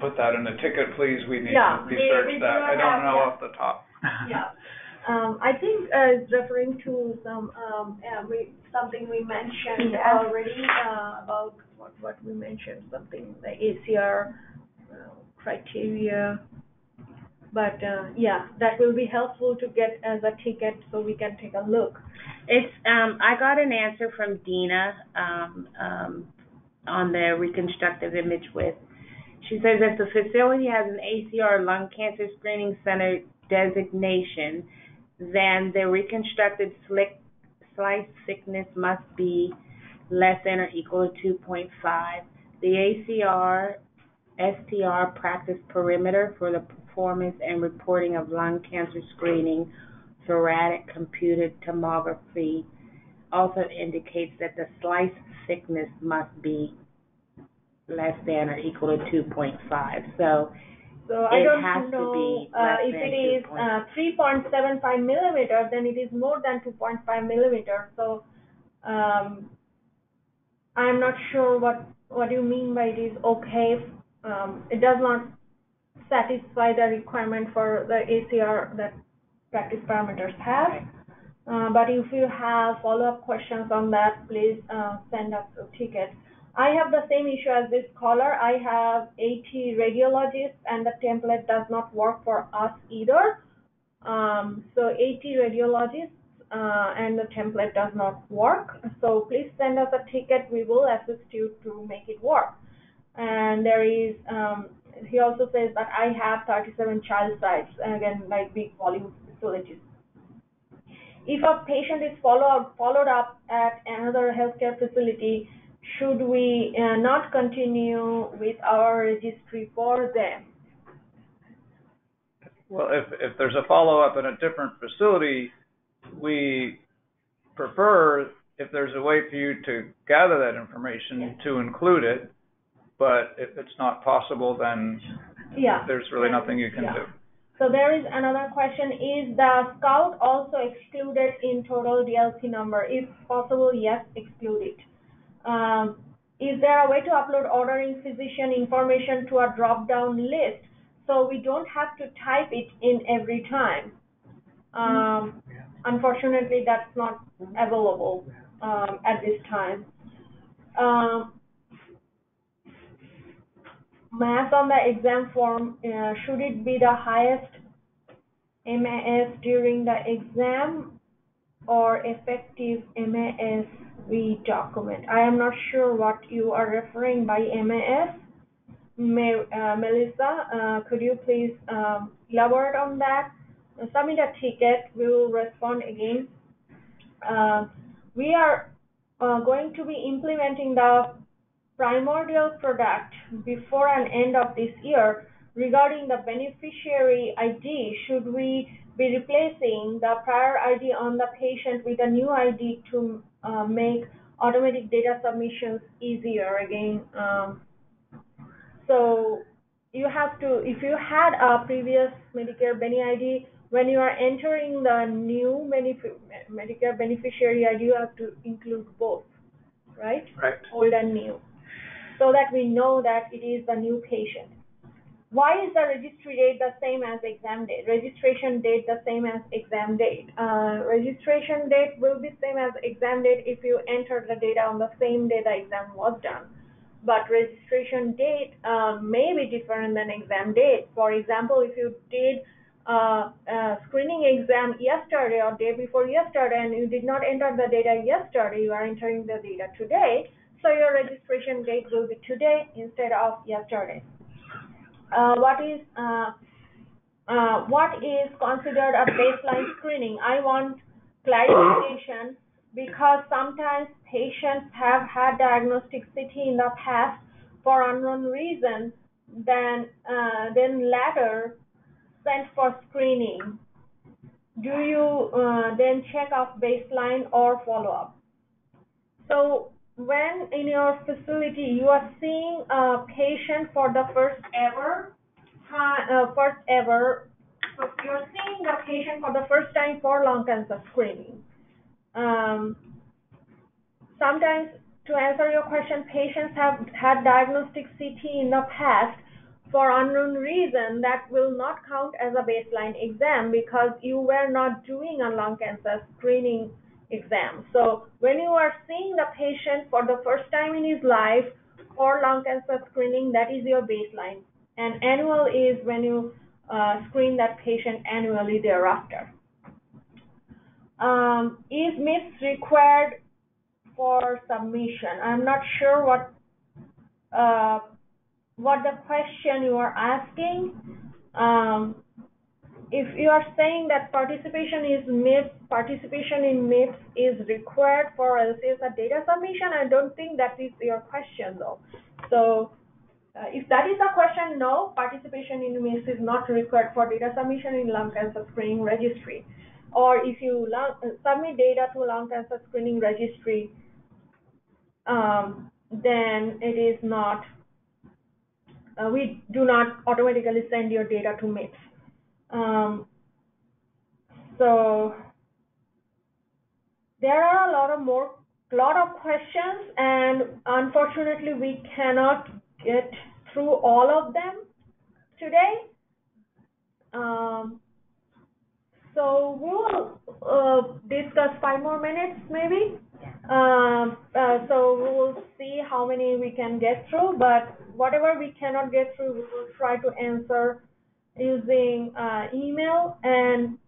put that in the ticket, please. We need to research that. I don't know off the top. Yeah. I think it's referring to something we mentioned already about what we mentioned, something the ACR criteria. But yeah, that will be helpful to get as a ticket so we can take a look. It's I got an answer from Dina on the reconstructive image width. She says if the facility has an ACR lung cancer screening center designation, then the reconstructed slice thickness must be less than or equal to 2.5. The ACR STR practice perimeter for the performance and reporting of lung cancer screening thoracic computed tomography also indicates that the slice thickness must be less than or equal to 2.5. So I don't know if it is 3.75 millimeters, then it is more than 2.5 millimeters. So I'm not sure what you mean by it is okay. It does not satisfy the requirement for the ACR that practice parameters have. But if you have follow-up questions on that, please send us a ticket. I have the same issue as this caller. I have 80 radiologists, and the template does not work for us either. So 80 radiologists, and the template does not work. So please send us a ticket. We will assist you to make it work. And there is, he also says that I have 37 child sites, again, like big volume facilities. If a patient is followed up at another healthcare facility, should we not continue with our registry for them? Well, if there's a follow-up in a different facility, we prefer, if there's a way for you to gather that information, to include it. But if it's not possible, then there's really nothing you can do. So there is another question. Is the scout also excluded in total DLC number? If possible, yes, exclude it. Is there a way to upload ordering physician information to a drop-down list so we don't have to type it in every time? Unfortunately, that's not available at this time. Math on the exam form, should it be the highest MAS during the exam or effective MAS we document? I am not sure what you are referring by MAS. Melissa, could you please elaborate on that? Submit a ticket. We will respond again. We are going to be implementing the primordial product before an end of this year. Regarding the beneficiary ID, should we be replacing the prior ID on the patient with a new ID to make automatic data submissions easier again? So you have to, if you had a previous Medicare Beni ID, when you are entering the new Medicare beneficiary ID, you have to include both, right? Right. Old and new, so that we know that it is the new patient. Why is the registry date the same as exam date? Registration date the same as exam date? Registration date will be same as exam date if you enter the data on the same day the exam was done. But registration date may be different than exam date. For example, if you did screening exam yesterday or day before yesterday and you did not enter the data yesterday, you are entering the data today, so your registration date will be today instead of yesterday. What is considered a baseline screening? I want clarification because sometimes patients have had diagnostic CT in the past for unknown reason, then later sent for screening. Do you then check off baseline or follow-up? So when in your facility you are seeing a patient for the first ever, so you're seeing the patient for the first time for lung cancer screening. Sometimes, to answer your question, patients have had diagnostic CT in the past for unknown reason. That will not count as a baseline exam because you were not doing a lung cancer screening exam. So when you are seeing the patient for the first time in his life for lung cancer screening, that is your baseline. And annual is when you screen that patient annually thereafter. Is MIPS required for submission? I'm not sure what the question you are asking. If you are saying that participation in MIPS is required for LCSR data submission, I don't think that is your question though. So if that is the question, no, participation in MIPS is not required for data submission in lung cancer screening registry. Or if you submit data to lung cancer screening registry, then it is not, we do not automatically send your data to MIPS. So there are a lot of questions, and unfortunately we cannot get through all of them today. So we will discuss 5 more minutes maybe. So we will see how many we can get through, but whatever we cannot get through, we will try to answer using email. And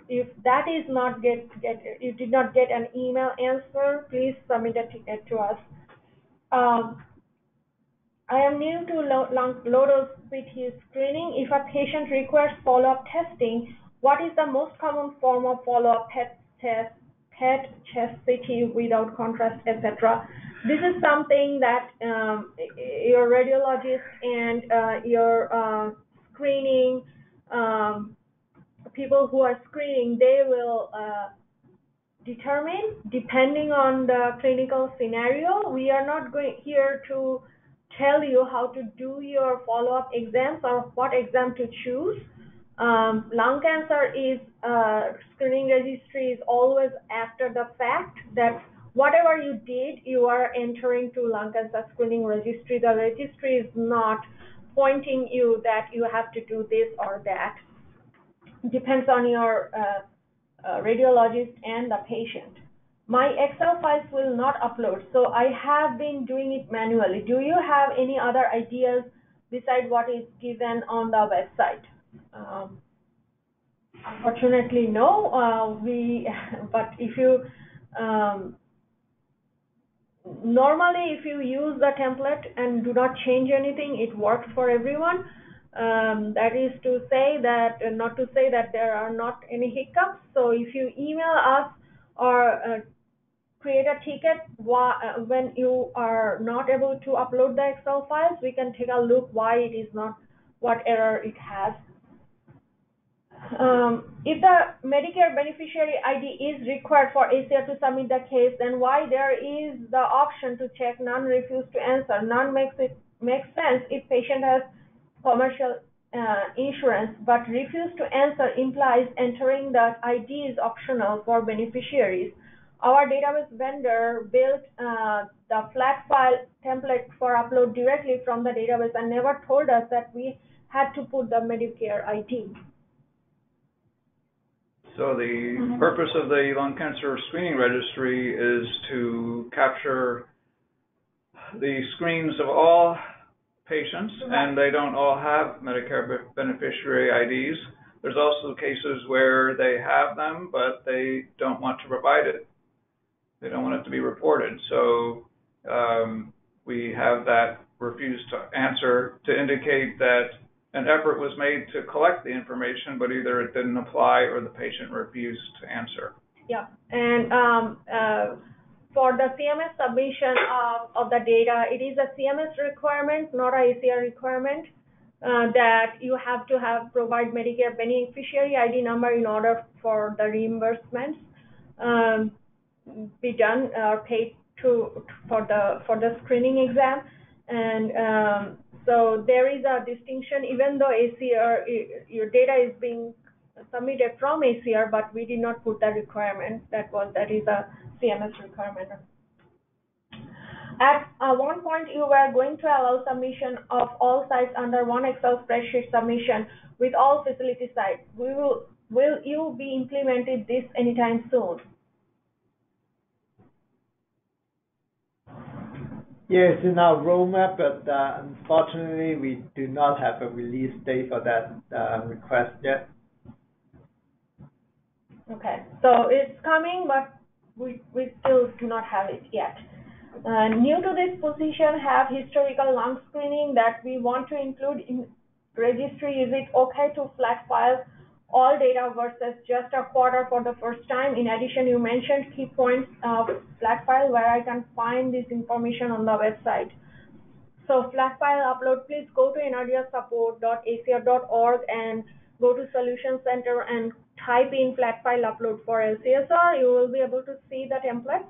if that is not you did not get an email answer, please submit a ticket to us. I am new to low-dose CT screening. If a patient requires follow-up testing, what is the most common form of follow-up PET chest CT without contrast, etc.? This is something that your radiologist and your screening people who are screening, they will determine depending on the clinical scenario. We are not here to tell you how to do your follow-up exams or what exam to choose. Lung cancer is screening registry is always after the fact, that whatever you did, you are entering to lung cancer screening registry. The registry is not pointing you that you have to do this or that. It depends on your radiologist and the patient. My Excel files will not upload, so I have been doing it manually. Do you have any other ideas besides what is given on the website? Unfortunately, no. But if you normally, if you use the template and do not change anything, it works for everyone. That is to say that, not to say that there are not any hiccups. So if you email us or create a ticket when you are not able to upload the Excel files, we can take a look why it is not, what error it has. If the Medicare beneficiary ID is required for ACR to submit the case, then why there is the option to check none, refuse to answer? None makes sense if patient has commercial insurance, but refuse to answer implies entering the ID is optional for beneficiaries. Our database vendor built the flat file template for upload directly from the database and never told us that we had to put the Medicare ID. So the purpose of the lung cancer screening registry is to capture the screens of all patients, and they don't all have Medicare beneficiary IDs. There's also cases where they have them, but they don't want to provide it. They don't want it to be reported. So we have that refuse to answer to indicate that an effort was made to collect the information, but either it didn't apply or the patient refused to answer. Yeah, and for the CMS submission of the data, it is a CMS requirement, not a ACR requirement, that you have to provide Medicare beneficiary ID number in order for the reimbursements be done or paid for the screening exam. And so there is a distinction, even though ACR, your data is being submitted from ACR, but we did not put that requirement. That is a CMS requirement. At one point, you were going to allow submission of all sites under one Excel spreadsheet submission with all facility sites. Will you be implementing this anytime soon? Yes, in our roadmap, but unfortunately, we do not have a release date for that request yet. Okay, so it's coming, but we still do not have it yet. New to this position, have historical lung screening that we want to include in registry. Is it okay to flat file all data versus just a quarter for the first time? In addition, you mentioned key points of flat file where I can find this information on the website. So flat file upload, please go to nrdrsupport.acr.org and go to Solution Center and type in flat file upload for LCSR. You will be able to see the template.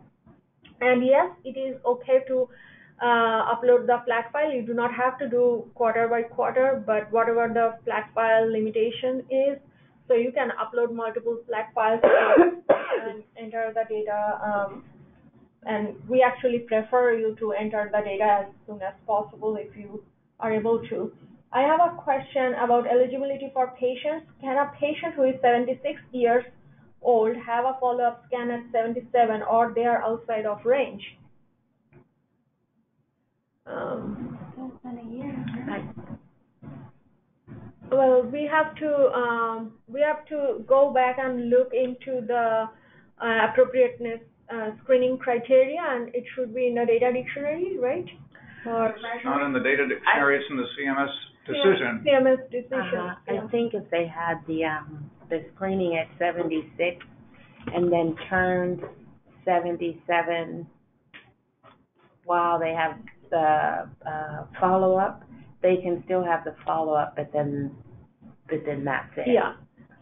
And yes, it is okay to upload the flat file. You do not have to do quarter by quarter, but whatever the flat file limitation is, so you can upload multiple flat files and enter the data. And we actually prefer you to enter the data as soon as possible if you are able to. I have a question about eligibility for patients. Can a patient who is 76 years old have a follow-up scan at 77, or they are outside of range? Well, we have to go back and look into the appropriateness screening criteria, and it should be in the data dictionary, right? It's not in the data dictionary, it's in the CMS decision. CMS decision. I think if they had the screening at 76 and then turned 77 while they have the follow-up, they can still have the follow-up, but then that's it. Yeah.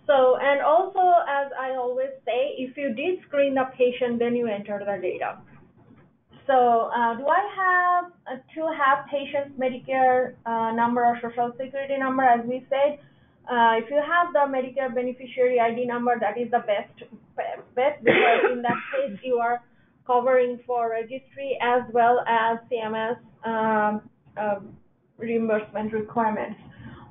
So, and also, as I always say, if you did screen the patient, then you enter the data. So, do I have to have patient's Medicare number or Social Security number? As we said, if you have the Medicare beneficiary ID number, that is the best bet, because in that case, you are covering for registry as well as CMS reimbursement requirements.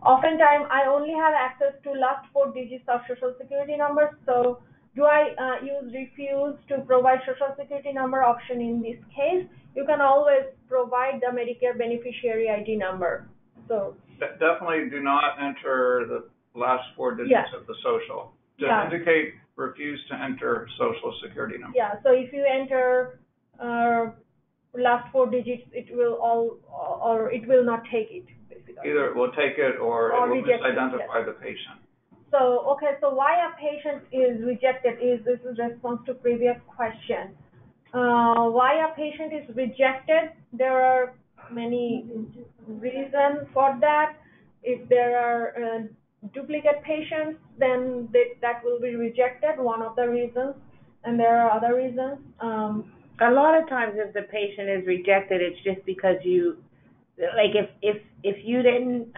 Oftentimes, I only have access to last 4 digits of Social Security numbers, so do I use refuse to provide Social Security number option in this case? You can always provide the Medicare beneficiary ID number. So definitely do not enter the last 4 digits of the social. Just indicate refuse to enter Social Security number. Yeah, so if you enter last 4 digits, it will not take it. Either it will take it or it will misidentify the patient. So, okay, so why a patient is rejected this is response to previous question. Why a patient is rejected, there are many reasons for that. If there are duplicate patients, then that will be rejected, one of the reasons, and there are other reasons. A lot of times if the patient is rejected, it's just because you, like if you didn't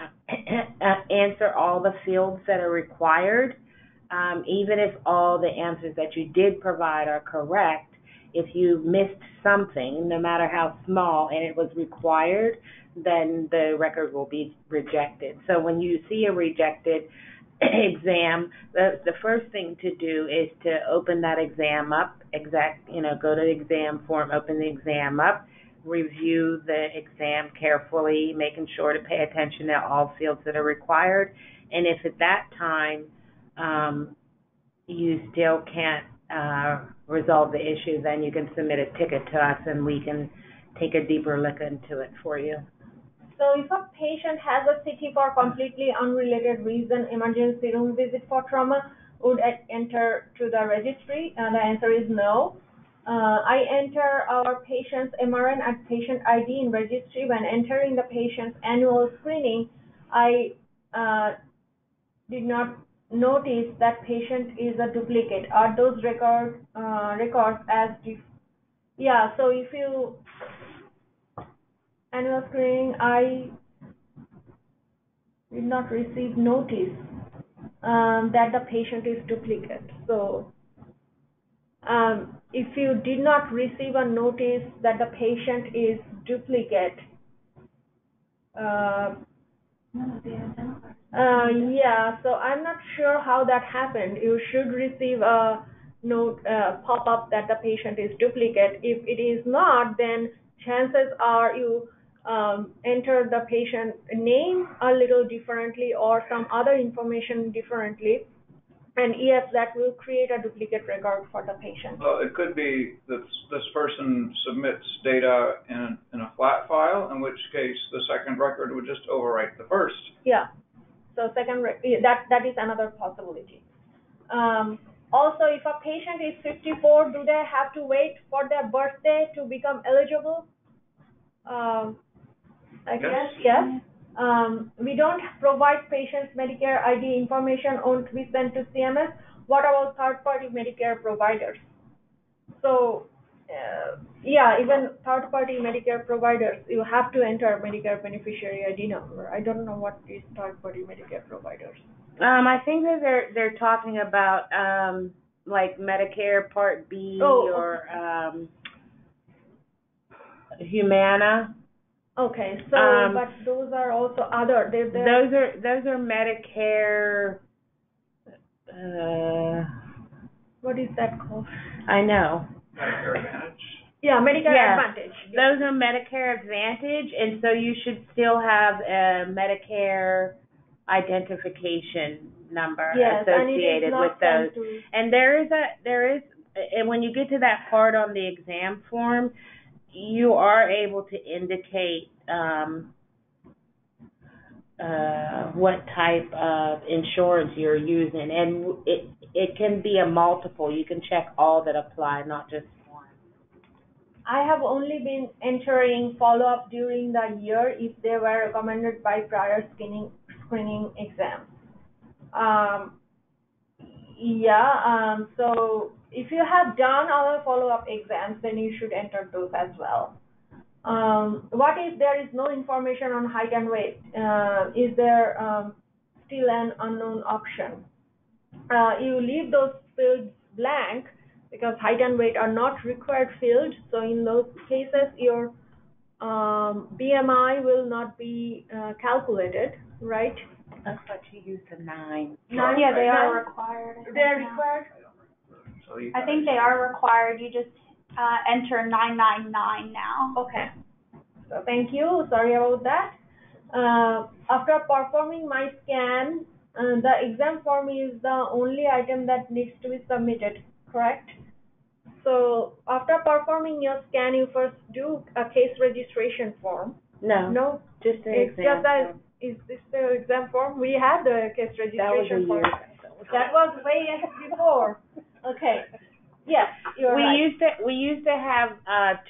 answer all the fields that are required. Even if all the answers that you did provide are correct, if you missed something, no matter how small, and it was required, then the record will be rejected. So when you see a rejected exam, the first thing to do is to open that exam up, go to the exam form, open the exam up, review the exam carefully, making sure to pay attention to all fields that are required. And if at that time you still can't resolve the issue, then you can submit a ticket to us and we can take a deeper look into it for you. So if a patient has a CT for completely unrelated reason, emergency room visit for trauma, would it enter to the registry? And the answer is no. I enter our patient's MRN and patient ID in registry. When entering the patient's annual screening, I did not notice that patient is a duplicate. Are those records as yeah, so if you annual screening, I did not receive notice that the patient is duplicate. So if you did not receive a notice that the patient is duplicate, yeah, so I'm not sure how that happened. You should receive a note pop-up that the patient is duplicate. If it is not, then chances are you enter the patient name a little differently or some other information differently, and yes, that will create a duplicate record for the patient. Well, it could be that this person submits data in a flat file, in which case the second record would just overwrite the first. Yeah, so that is another possibility. Also, if a patient is 54, do they have to wait for their birthday to become eligible? I guess yes. We don't provide patients Medicare ID information on we send to CMS. What about third-party Medicare providers? So, yeah, even third-party Medicare providers, you have to enter Medicare beneficiary ID number. I don't know what is third-party Medicare providers. I think that they're talking about like Medicare Part B or Humana. Okay, so but those are also other. Those are Medicare. What is that called? I know. Medicare Advantage. Yeah, Medicare Advantage. Those are Medicare Advantage, and so you should still have a Medicare identification number associated with those. And there is, and when you get to that part on the exam form, you are able to indicate what type of insurance you're using, and it can be a multiple. You can check all that apply, not just one. I have only been entering follow-up during the year if they were recommended by prior screening exams. So if you have done other follow-up exams, then you should enter those as well. What if there is no information on height and weight? Is there still an unknown option? You leave those fields blank because height and weight are not required fields. So in those cases, your BMI will not be calculated, right? I thought you used a 9. Yeah, they are required. They're required? I think they are required. You just enter 999 now. Okay. So thank you. Sorry about that. After performing my scan, the exam form is the only item that needs to be submitted, correct? So after performing your scan, you first do a case registration form. No, just the exam form. Is this the exam form? We had the case registration form. That was way before. Okay. Yes, you're right. We used to have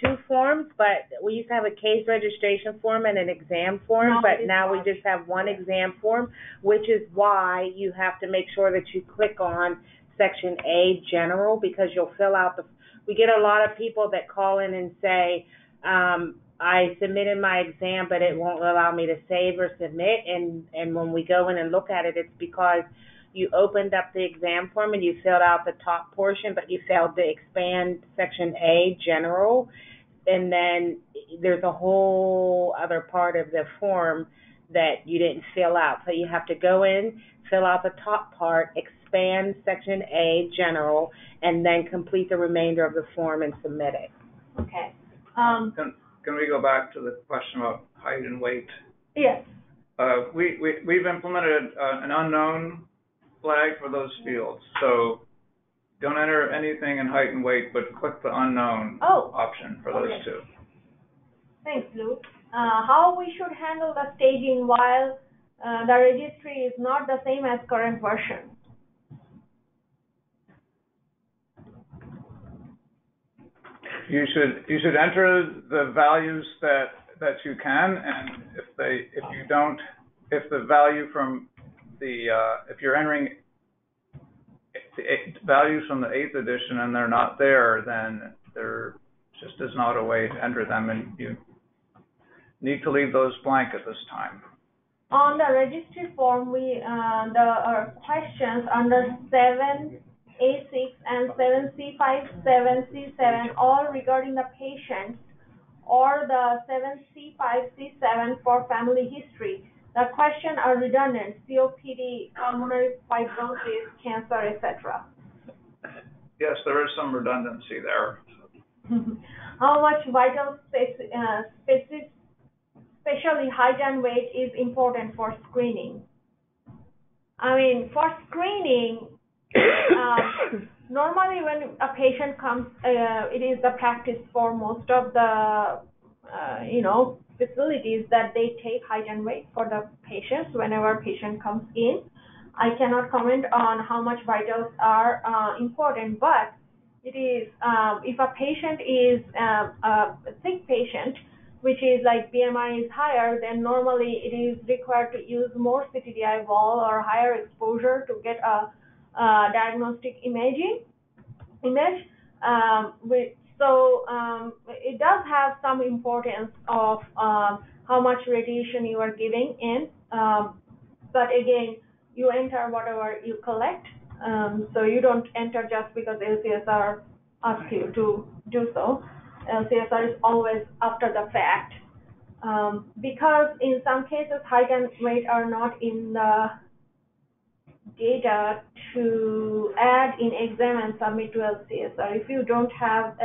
2 forms, but we used to have a case registration form and an exam form, but now we just have one exam form, which is why you have to make sure that you click on Section A, General, because you'll fill out we get a lot of people that call in and say, I submitted my exam, but it won't allow me to save or submit. And when we go in and look at it, it's because you opened up the exam form and you filled out the top portion, but you failed to expand section A, general. And then there's a whole other part of the form that you didn't fill out. So you have to go in, fill out the top part, expand section A, general, and then complete the remainder of the form and submit it. Okay. Can we go back to the question about height and weight? Yes. We've implemented an unknown flag for those fields. So don't enter anything in height and weight, but click the unknown option for those two. Thanks, Lou. How we should handle the staging while the registry is not the same as current version? You should enter the values that you can, and if the value from the if you're entering the values from the 8th edition and they're not there, then there just is not a way to enter them, and you need to leave those blank at this time. On the registry form, the questions under 7A6 and 7C5, 7C7, all regarding the patient, or the 7C5, C7 for family history. The questions are redundant: COPD, pulmonary fibrosis, cancer, etc. Yes, there is some redundancy there. How much vital especially height and weight is important for screening? I mean, for screening, normally when a patient comes, it is the practice for most of the, facilities that they take height and weight for the patients whenever a patient comes in. I cannot comment on how much vitals are important, but it is, if a patient is a sick patient, which is like BMI is higher, then normally it is required to use more CTDI wall or higher exposure to get a diagnostic image. It does have some importance of how much radiation you are giving in, but again, you enter whatever you collect, so you don't enter just because LCSR asks you to do so. LCSR is always after the fact, because in some cases height and weight are not in the data to add in exam and submit to LCSR. If you don't have,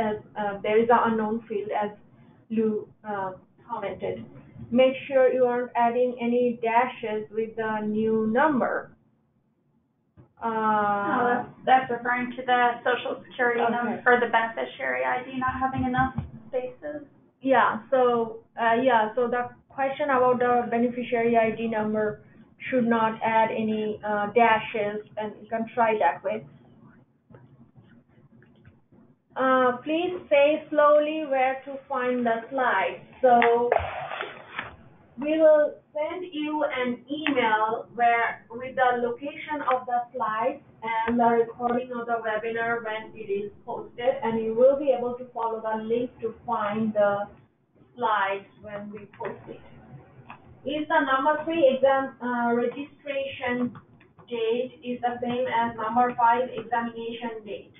there is an unknown field, as Lou commented. Make sure you aren't adding any dashes with the new number. That's referring to the Social Security number for the beneficiary ID not having enough spaces. So the question about the beneficiary ID number should not add any dashes, and you can try that way. Please say slowly where to find the slides. So we will send you an email with the location of the slides and the recording of the webinar when it is posted, and you will be able to follow the link to find the slides when we post it. Is the number 3 exam registration date is the same as number 5 examination date?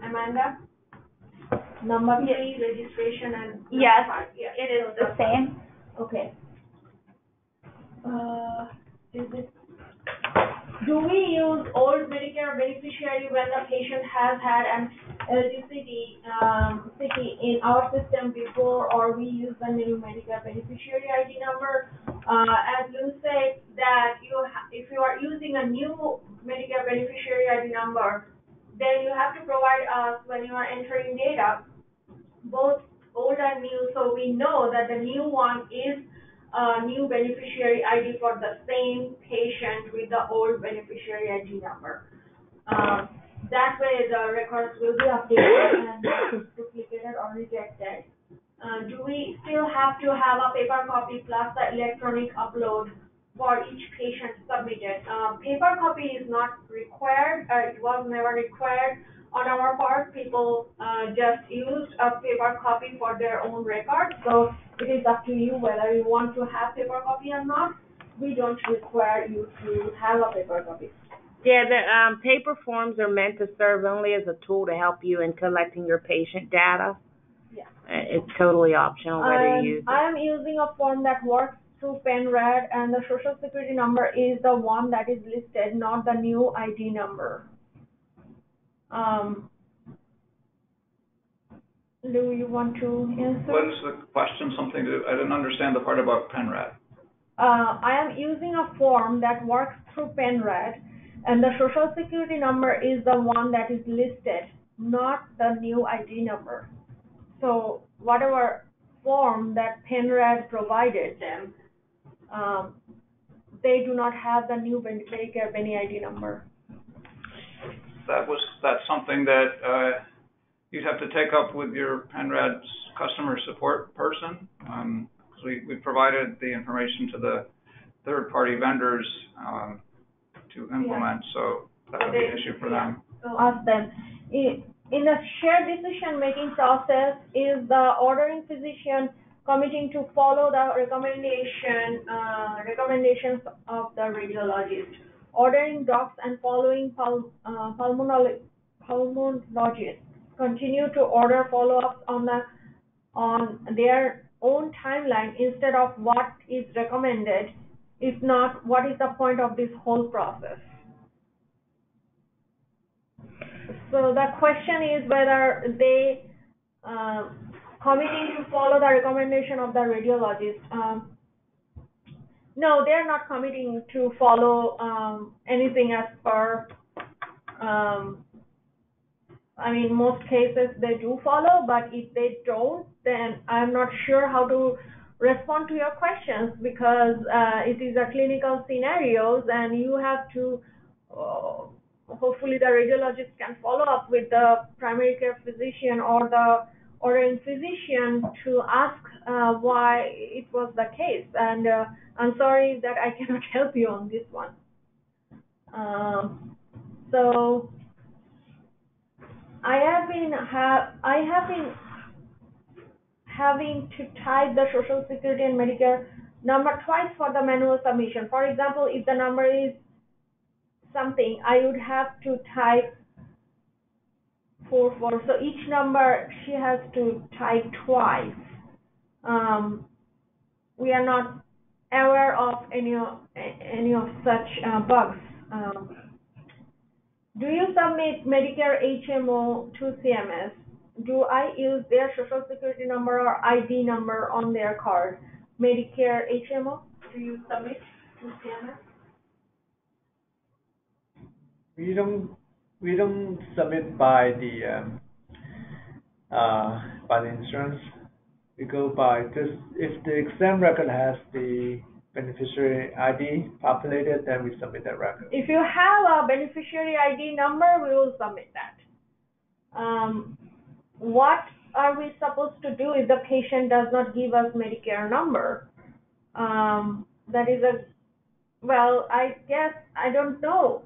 Amanda? Number 3 registration and yes, 5. Yes, it is the same. Okay. Do we use old Medicare beneficiary when the patient has had an LTCD in our system before, or we use the new Medicare beneficiary ID number? As Lou said, that if you are using a new Medicare beneficiary ID number, then you have to provide us when you are entering data, both old and new, so we know that the new one is a new beneficiary ID for the same patient with the old beneficiary ID number. That way the records will be updated and duplicated or rejected. Do we still have to have a paper copy plus the electronic upload for each patient submitted? Paper copy is not required, it was never required, on our part, people just used a paper copy for their own record. So it is up to you whether you want to have paper copy or not. We don't require you to have a paper copy. Yeah, the paper forms are meant to serve only as a tool to help you in collecting your patient data. Yeah. It's totally optional whether you use it. I am using a form that works through PenRed, and the social security number is the one that is listed, not the new ID number. Do you want to answer? What is the question? I didn't understand the part about PenRed. I am using a form that works through PenRed, and the social security number is the one that is listed, not the new ID number. So whatever form that PenRed provided them, they do not have the new Medicare BeneID number. That's something that you'd have to take up with your PenRed's customer support person. We provided the information to the third-party vendors to implement, so that would be an issue for them. So ask them. In a shared decision-making process, is the ordering physician committing to follow the recommendations of the radiologist? Ordering docs and following pulmonologists continue to order follow-ups on their own timeline instead of what is recommended. If not, what is the point of this whole process? So the question is whether they committing to follow the recommendation of the radiologist. No, they're not committing to follow anything as per. I mean, most cases they do follow, but if they don't, then I'm not sure how to respond to your questions, because it is a clinical scenarios, and you have to. Hopefully, the radiologist can follow up with the primary care physician or the ordering physician to ask why it was the case. And I'm sorry that I cannot help you on this one. So I have been having to type the Social Security and Medicare number twice for the manual submission. For example, if the number is something, I would have to type 44. So each number she has to type twice. We are not aware of any of such bugs. Do you submit Medicare HMO to CMS? Do I use their Social Security number or ID number on their card? Medicare HMO, do you submit to CMS? We don't submit by the insurance. We go by just if the exam record has the beneficiary ID populated, then we submit that record. If you have a beneficiary ID number, we will submit that. What are we supposed to do if the patient does not give us Medicare number? That is well, I guess, I don't know.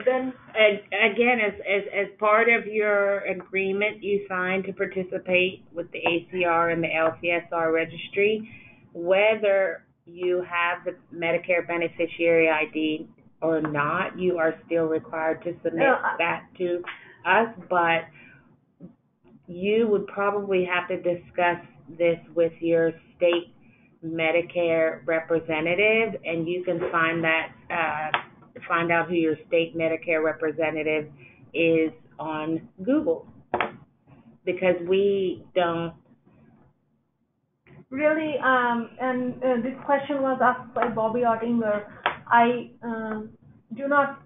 Then again, as part of your agreement you signed to participate with the ACR and the LCSR registry, whether you have the Medicare beneficiary ID or not, you are still required to submit that to us, but you would probably have to discuss this with your state Medicare representative, and you can find out who your state Medicare representative is on Google, because we don't really. And this question was asked by Bobby Ottinger. I do not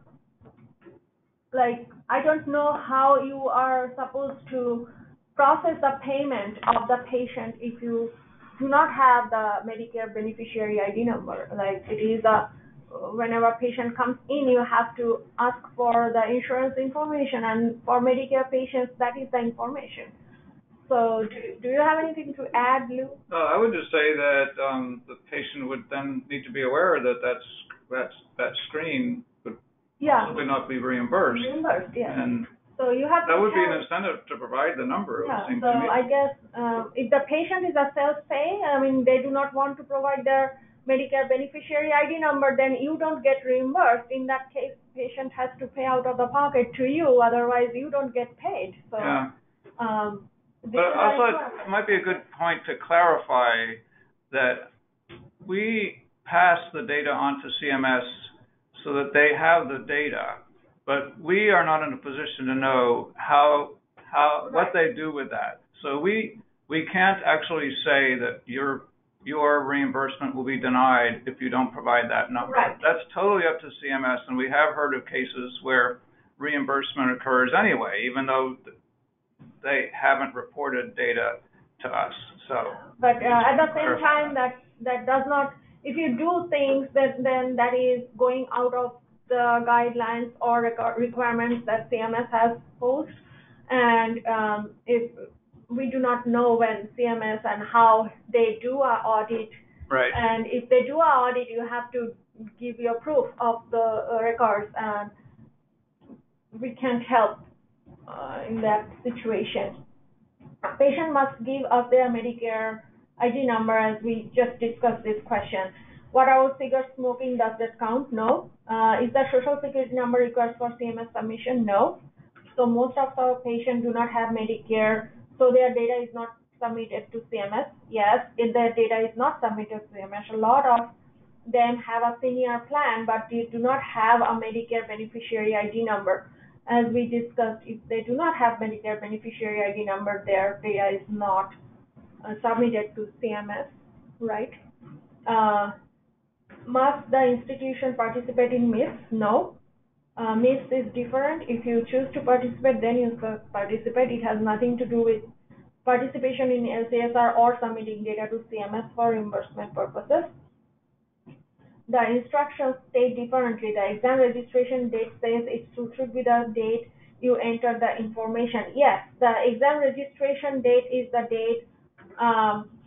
I don't know how you are supposed to process the payment of the patient if you do not have the Medicare beneficiary ID number. It is whenever a patient comes in, you have to ask for the insurance information, and for Medicare patients, that is the information. So do you have anything to add, Lou? I would just say that the patient would then need to be aware that that screen would possibly not be reimbursed. Reimbursed, yes. And So you have that would be an incentive to provide the number. Yeah. It would seem So to me. I guess if the patient is a self-pay, I mean, they do not want to provide their Medicare beneficiary ID number, then you don't get reimbursed. In that case, patient has to pay out of the pocket to you, otherwise you don't get paid. So, yeah. But also, it might be a good point to clarify that we pass the data on to CMS so that they have the data, but we are not in a position to know what they do with that. So we can't actually say that your reimbursement will be denied if you don't provide that number. Right. That's totally up to CMS, and we have heard of cases where reimbursement occurs anyway, even though they haven't reported data to us. So, but at the same time, that does not. If you do things then that is going out of the guidelines or requirements that CMS has posed, and if we do not know when CMS and how they do an audit, right. And if they do an audit, you have to give your proof of the records, and we can't help in that situation. A patient must give us their Medicare ID number, as we just discussed this question. What about cigarette smoking? Does that count? No. Is the social security number required for CMS submission? No. So most of our patients do not have Medicare, so their data is not submitted to CMS. Yes, if their data is not submitted to CMS, a lot of them have a senior plan, but they do not have a Medicare beneficiary ID number. As we discussed, if they do not have Medicare beneficiary ID number, their data is not submitted to CMS, right? Must the institution participate in MIPS? No. MIPS is different. If you choose to participate, then you participate. It has nothing to do with participation in LCSR or submitting data to CMS for reimbursement purposes. The instructions state differently. The exam registration date says it should be the date you enter the information. Yes, the exam registration date is the date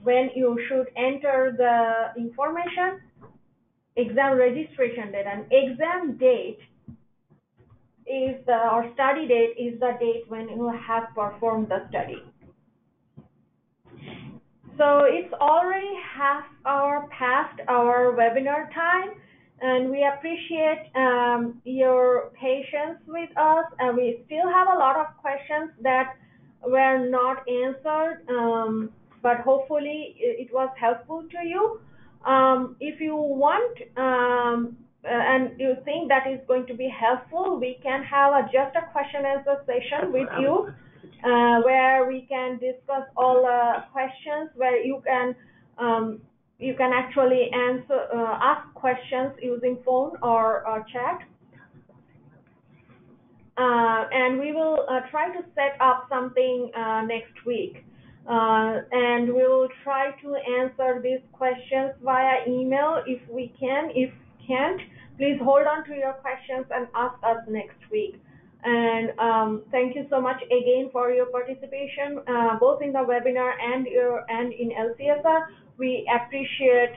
when you should enter the information. Exam registration date, and exam date is or study date is the date when you have performed the study. So it's already half hour past our webinar time, and we appreciate your patience with us. And we still have a lot of questions that were not answered, but hopefully it was helpful to you. If you want and you think that is going to be helpful, we can have just a question answer session with you, where we can discuss all the questions, where you can actually ask questions using phone or chat, and we will try to set up something next week, and we will try to answer these questions via email if we can. If can't, please hold on to your questions and ask us next week. And thank you so much again for your participation, both in the webinar and in LCSR. We appreciate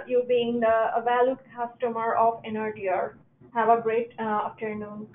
you being a valued customer of NRDR. Have a great afternoon.